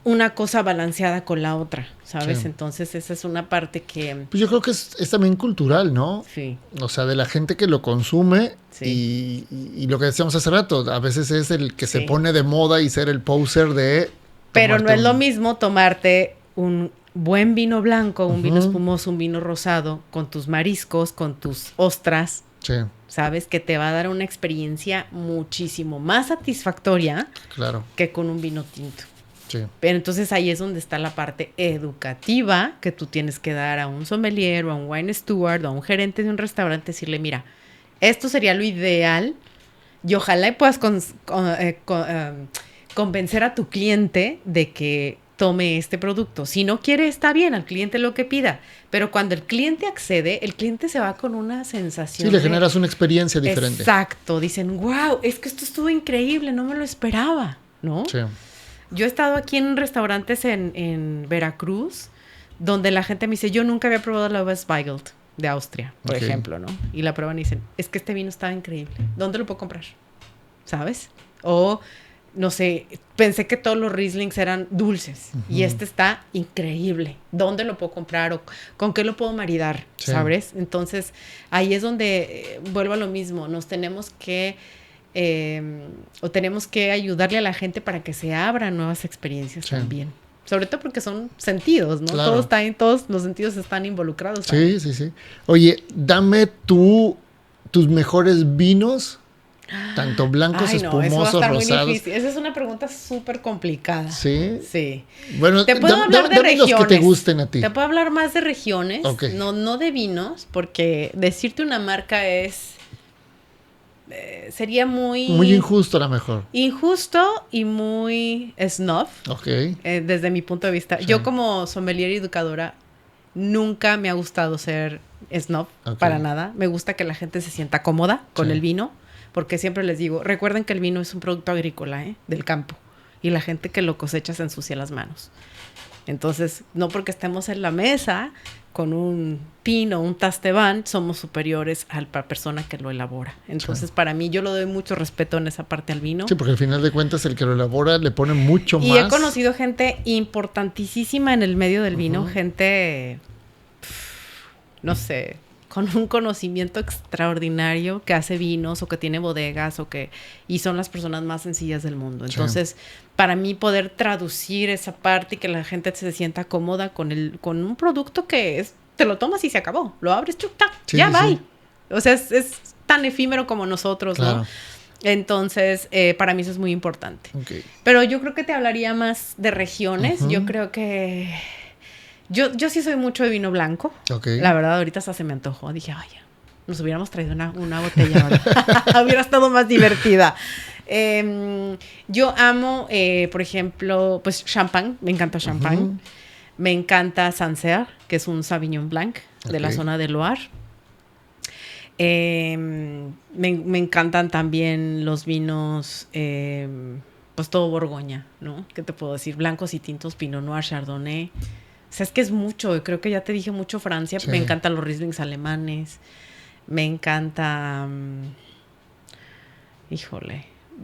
B: una cosa balanceada con la otra, ¿sabes? Sí. Entonces esa es una parte que...
A: Pues yo creo que es también cultural, ¿no?
B: Sí.
A: O sea, de la gente que lo consume y lo que decíamos hace rato, a veces es el que se pone de moda y ser el poser de...
B: Pero no es lo mismo tomarte un buen vino blanco, un vino espumoso, un vino rosado, con tus mariscos, con tus ostras, ¿sabes? Que te va a dar una experiencia muchísimo más satisfactoria que con un vino tinto.
A: Sí.
B: Pero entonces ahí es donde está la parte educativa que tú tienes que dar a un sommelier o a un wine steward o a un gerente de un restaurante, decirle, mira, esto sería lo ideal y ojalá puedas convencer a tu cliente de que tome este producto. Si no quiere, está bien, al cliente lo que pida. Pero cuando el cliente accede, el cliente se va con una sensación.
A: Sí, le generas una experiencia diferente.
B: Exacto. Dicen, wow, es que esto estuvo increíble, no me lo esperaba, ¿no?
A: Sí.
B: Yo he estado aquí en restaurantes en Veracruz, donde la gente me dice, yo nunca había probado la Weißweigelt de Austria, por ejemplo, ¿no? Y la prueban y dicen, es que este vino estaba increíble. ¿Dónde lo puedo comprar? ¿Sabes? O... no sé, pensé que todos los Rieslings eran dulces y este está increíble. ¿Dónde lo puedo comprar o con qué lo puedo maridar? Sí. ¿Sabes? Entonces, ahí es donde vuelvo a lo mismo. Nos tenemos que tenemos que ayudarle a la gente para que se abran nuevas experiencias también. Sobre todo porque son sentidos, ¿no?
A: Claro.
B: Todos los sentidos están involucrados.
A: Sí, sí. Oye, dame tus mejores vinos. Tanto blancos, espumosos, rosados.
B: Esa es una pregunta súper complicada.
A: ¿Sí?
B: Sí.
A: Bueno,
B: te puedo hablar de regiones.
A: Los que te gusten a ti.
B: Te puedo hablar más de regiones,
A: okay.
B: no de vinos, porque decirte una marca sería muy
A: injusto a lo mejor.
B: Injusto y muy snob.
A: Okay.
B: Desde mi punto de vista. Sí. Yo como sommelier y educadora nunca me ha gustado ser snob, para nada. Me gusta que la gente se sienta cómoda con el vino. Porque siempre les digo, recuerden que el vino es un producto agrícola, del campo. Y la gente que lo cosecha se ensucia las manos. Entonces, no porque estemos en la mesa con un pino, un tasteván, somos superiores a la persona que lo elabora. Entonces, para mí, yo le doy mucho respeto en esa parte al vino.
A: Sí, porque al final de cuentas, el que lo elabora le pone mucho más.
B: Y he conocido gente importantísima en el medio del vino. Gente, no sé... con un conocimiento extraordinario que hace vinos o que tiene bodegas y son las personas más sencillas del mundo. Entonces, para mí poder traducir esa parte y que la gente se sienta cómoda con un producto que te lo tomas y se acabó. Lo abres, chuta, ya va. O sea, es tan efímero como nosotros, claro. ¿no? Entonces, para mí eso es muy importante. Okay. Pero yo creo que te hablaría más de regiones. Yo creo que... Yo sí soy mucho de vino blanco. Okay. La verdad, ahorita hasta se me antojó. Dije, ay, nos hubiéramos traído una botella. Hubiera estado más divertida. Yo amo, por ejemplo, pues champán. Me encanta champán. Me encanta Sancerre, que es un Sauvignon Blanc de la zona de Loire. Me encantan también los vinos, pues todo Borgoña, ¿no? ¿Qué te puedo decir? Blancos y tintos, Pinot Noir, Chardonnay. O sea, es que es mucho. Creo que ya te dije mucho Francia. Sí. Me encantan los Rieslings alemanes. Me encanta...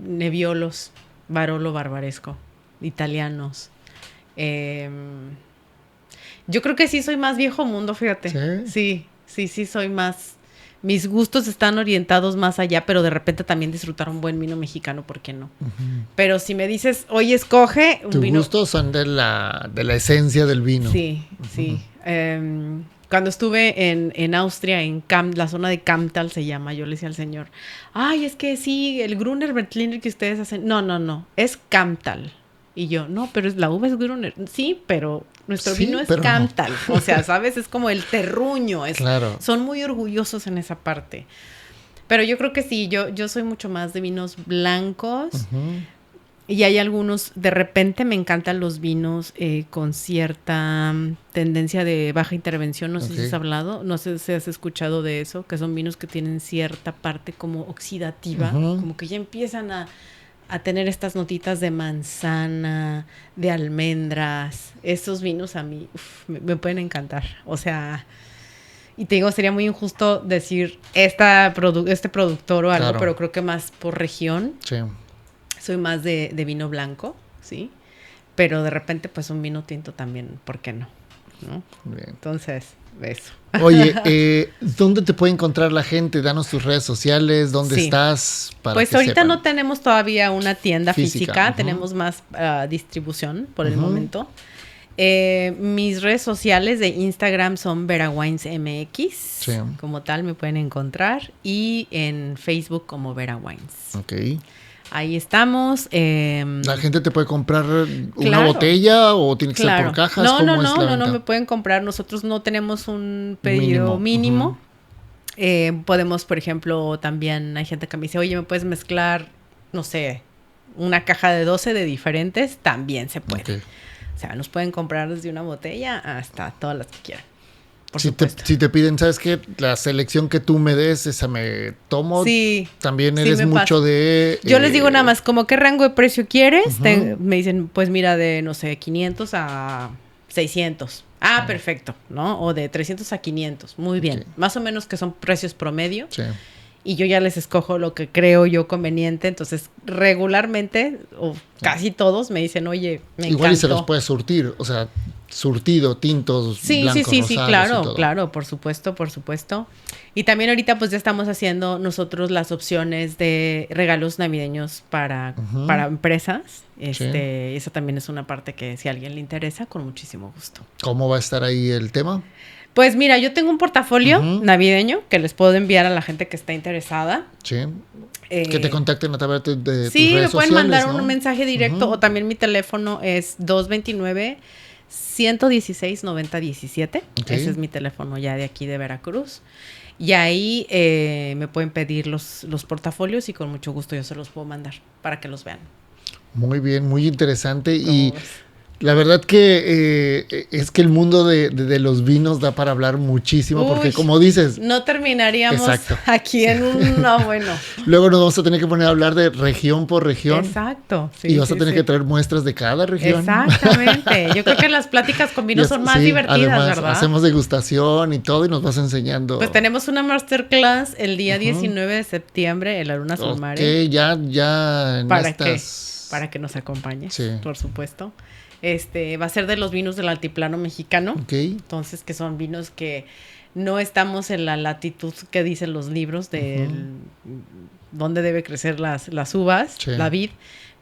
B: Nebbiolos, Barolo Barbaresco, italianos. Yo creo que sí soy más viejo mundo, fíjate. Sí, soy más... Mis gustos están orientados más allá, pero de repente también disfrutar un buen vino mexicano, ¿por qué no? Pero si me dices, oye, escoge un vino... Tus
A: gustos son de la esencia del vino.
B: Sí. Cuando estuve en Austria, en la zona de Kamptal se llama, yo le decía al señor, ay, es que sí, el Gruner Veltliner que ustedes hacen... No, es Kamptal. Y yo, no, pero la uva es Gruner. Sí, pero nuestro vino es Kamptal. No. O sea, ¿sabes? Es como el terruño. Claro. Son muy orgullosos en esa parte. Pero yo creo que sí, yo soy mucho más de vinos blancos. Y hay algunos, de repente me encantan los vinos con cierta tendencia de baja intervención. No sé si has hablado, no sé si has escuchado de eso, que son vinos que tienen cierta parte como oxidativa, como que ya empiezan a tener estas notitas de manzana, de almendras. Estos vinos a mí me pueden encantar. O sea, y te digo, sería muy injusto decir este productor o algo, claro. Pero creo que más por región. Sí. Soy más de vino blanco, ¿sí? Pero de repente, pues un vino tinto también, ¿por qué no? Bien. Entonces, eso.
A: Oye, ¿dónde te puede encontrar la gente? Danos tus redes sociales, ¿dónde estás?
B: Pues ahorita sepan. No tenemos todavía una tienda física. Tenemos más distribución por el momento. Mis redes sociales de Instagram son VeraWinesMX. Sí. Como tal me pueden encontrar. Y en Facebook como VeraWines. Ok. Ahí estamos.
A: ¿La gente te puede comprar una botella o tiene que ser por cajas?
B: No, me pueden comprar. Nosotros no tenemos un pedido mínimo. Podemos, por ejemplo, también hay gente que me dice, oye, ¿me puedes mezclar, no sé, una caja de 12 de diferentes? También se puede. Okay. O sea, nos pueden comprar desde una botella hasta todas las que quieran.
A: Si te piden, ¿sabes qué? La selección que tú me des, esa me tomo. Sí. También eres mucho de...
B: Yo les digo nada más, como qué rango de precio quieres. Me dicen, pues mira, de, no sé, 500 a 600. Perfecto, ¿no? O de 300 a 500. Muy bien. Okay. Más o menos que son precios promedio. Sí. Y yo ya les escojo lo que creo yo conveniente. Entonces, regularmente, o casi todos, me dicen, oye, me encantó.
A: Igual y se los puedes surtir, o sea... surtido, tintos, blancos,
B: sí, claro, por supuesto. Y también ahorita pues ya estamos haciendo nosotros las opciones de regalos navideños para empresas. Esa también es una parte que si a alguien le interesa, con muchísimo gusto.
A: ¿Cómo va a estar ahí el tema?
B: Pues mira, yo tengo un portafolio navideño que les puedo enviar a la gente que está interesada. Sí.
A: Que te contacten a través de tus redes
B: sociales. Sí, me pueden mandar
A: un
B: mensaje directo o también mi teléfono es 229-116-9017. Okay. Ese es mi teléfono ya de aquí de Veracruz. Y ahí me pueden pedir los portafolios y con mucho gusto yo se los puedo mandar para que los vean.
A: Muy bien, muy interesante. Y la verdad que es que el mundo de los vinos da para hablar muchísimo. Porque como dices...
B: No terminaríamos aquí en un... No, bueno.
A: Luego nos vamos a tener que poner a hablar de región por región.
B: Exacto.
A: Sí, y vas a tener que traer muestras de cada región.
B: Exactamente. Yo creo que las pláticas con vinos son más divertidas, además, ¿verdad?
A: Hacemos degustación y todo y nos vas enseñando.
B: Pues tenemos una masterclass el día 19 de septiembre en la Luna Solmare.
A: Ok, ya en
B: para que nos acompañe, por supuesto. Va a ser de los vinos del altiplano mexicano. Okay. Entonces, que son vinos que no estamos en la latitud que dicen los libros de dónde debe crecer las uvas, la vid,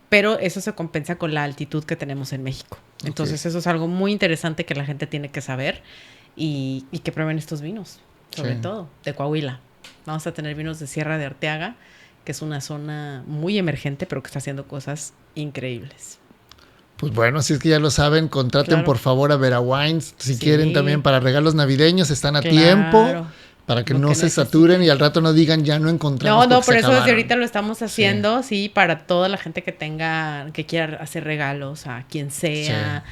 B: pero eso se compensa con la altitud que tenemos en México. Entonces eso es algo muy interesante que la gente tiene que saber y que prueben estos vinos, sobre todo de Coahuila. Vamos a tener vinos de Sierra de Arteaga, que es una zona muy emergente, pero que está haciendo cosas increíbles.
A: Pues bueno, si es que ya lo saben, contraten por favor a Vera Wines. Si quieren también para regalos navideños, están a tiempo. Para que no se saturen y al rato no digan ya no encontramos.
B: No, por eso desde ahorita lo estamos haciendo, para toda la gente que quiera hacer regalos a quien sea.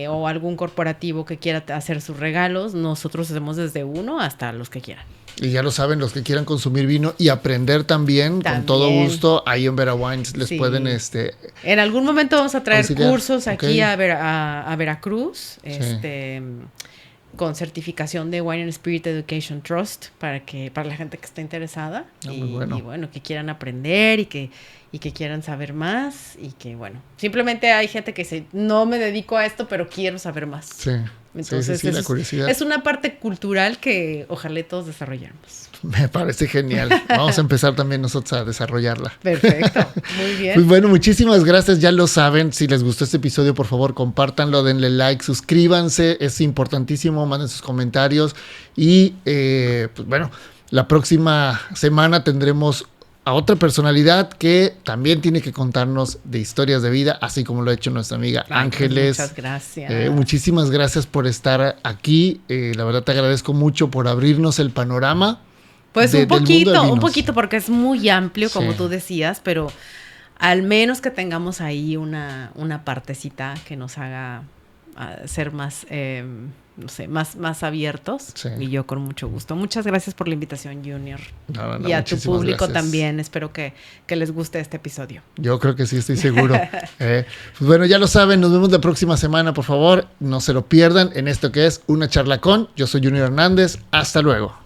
B: O algún corporativo que quiera hacer sus regalos, nosotros hacemos desde 1 hasta los que quieran.
A: Y ya lo saben, los que quieran consumir vino y aprender también. Con todo gusto, ahí en Vera Wines les pueden...
B: En algún momento vamos a traer cursos aquí a Veracruz, con certificación de Wine and Spirit Education Trust para la gente que está interesada y bueno, que quieran aprender y que quieran saber más y que simplemente hay gente que dice, no me dedico a esto, pero quiero saber más. Entonces
A: la curiosidad.
B: Es una parte cultural que ojalá todos desarrollemos.
A: Me parece genial. Vamos a empezar también nosotros a desarrollarla.
B: Perfecto, muy bien.
A: Pues bueno, muchísimas gracias, ya lo saben. Si les gustó este episodio, por favor, compártanlo, denle like, suscríbanse, es importantísimo, manden sus comentarios. Y pues bueno, la próxima semana tendremos a otra personalidad que también tiene que contarnos de historias de vida, así como lo ha hecho nuestra amiga Ángeles.
B: Muchas gracias.
A: Muchísimas gracias por estar aquí. La verdad te agradezco mucho por abrirnos el panorama.
B: Pues un poquito, porque es muy amplio, como tú decías, pero al menos que tengamos ahí una partecita que nos haga ser más, más abiertos. Y yo con mucho gusto. Muchas gracias por la invitación, Junior. Y a tu público también. Espero que les guste este episodio.
A: Yo creo que sí, estoy seguro. Pues bueno, ya lo saben, nos vemos la próxima semana, por favor. No se lo pierdan en esto que es Una Charla Con. Yo soy Junior Hernández. Hasta luego.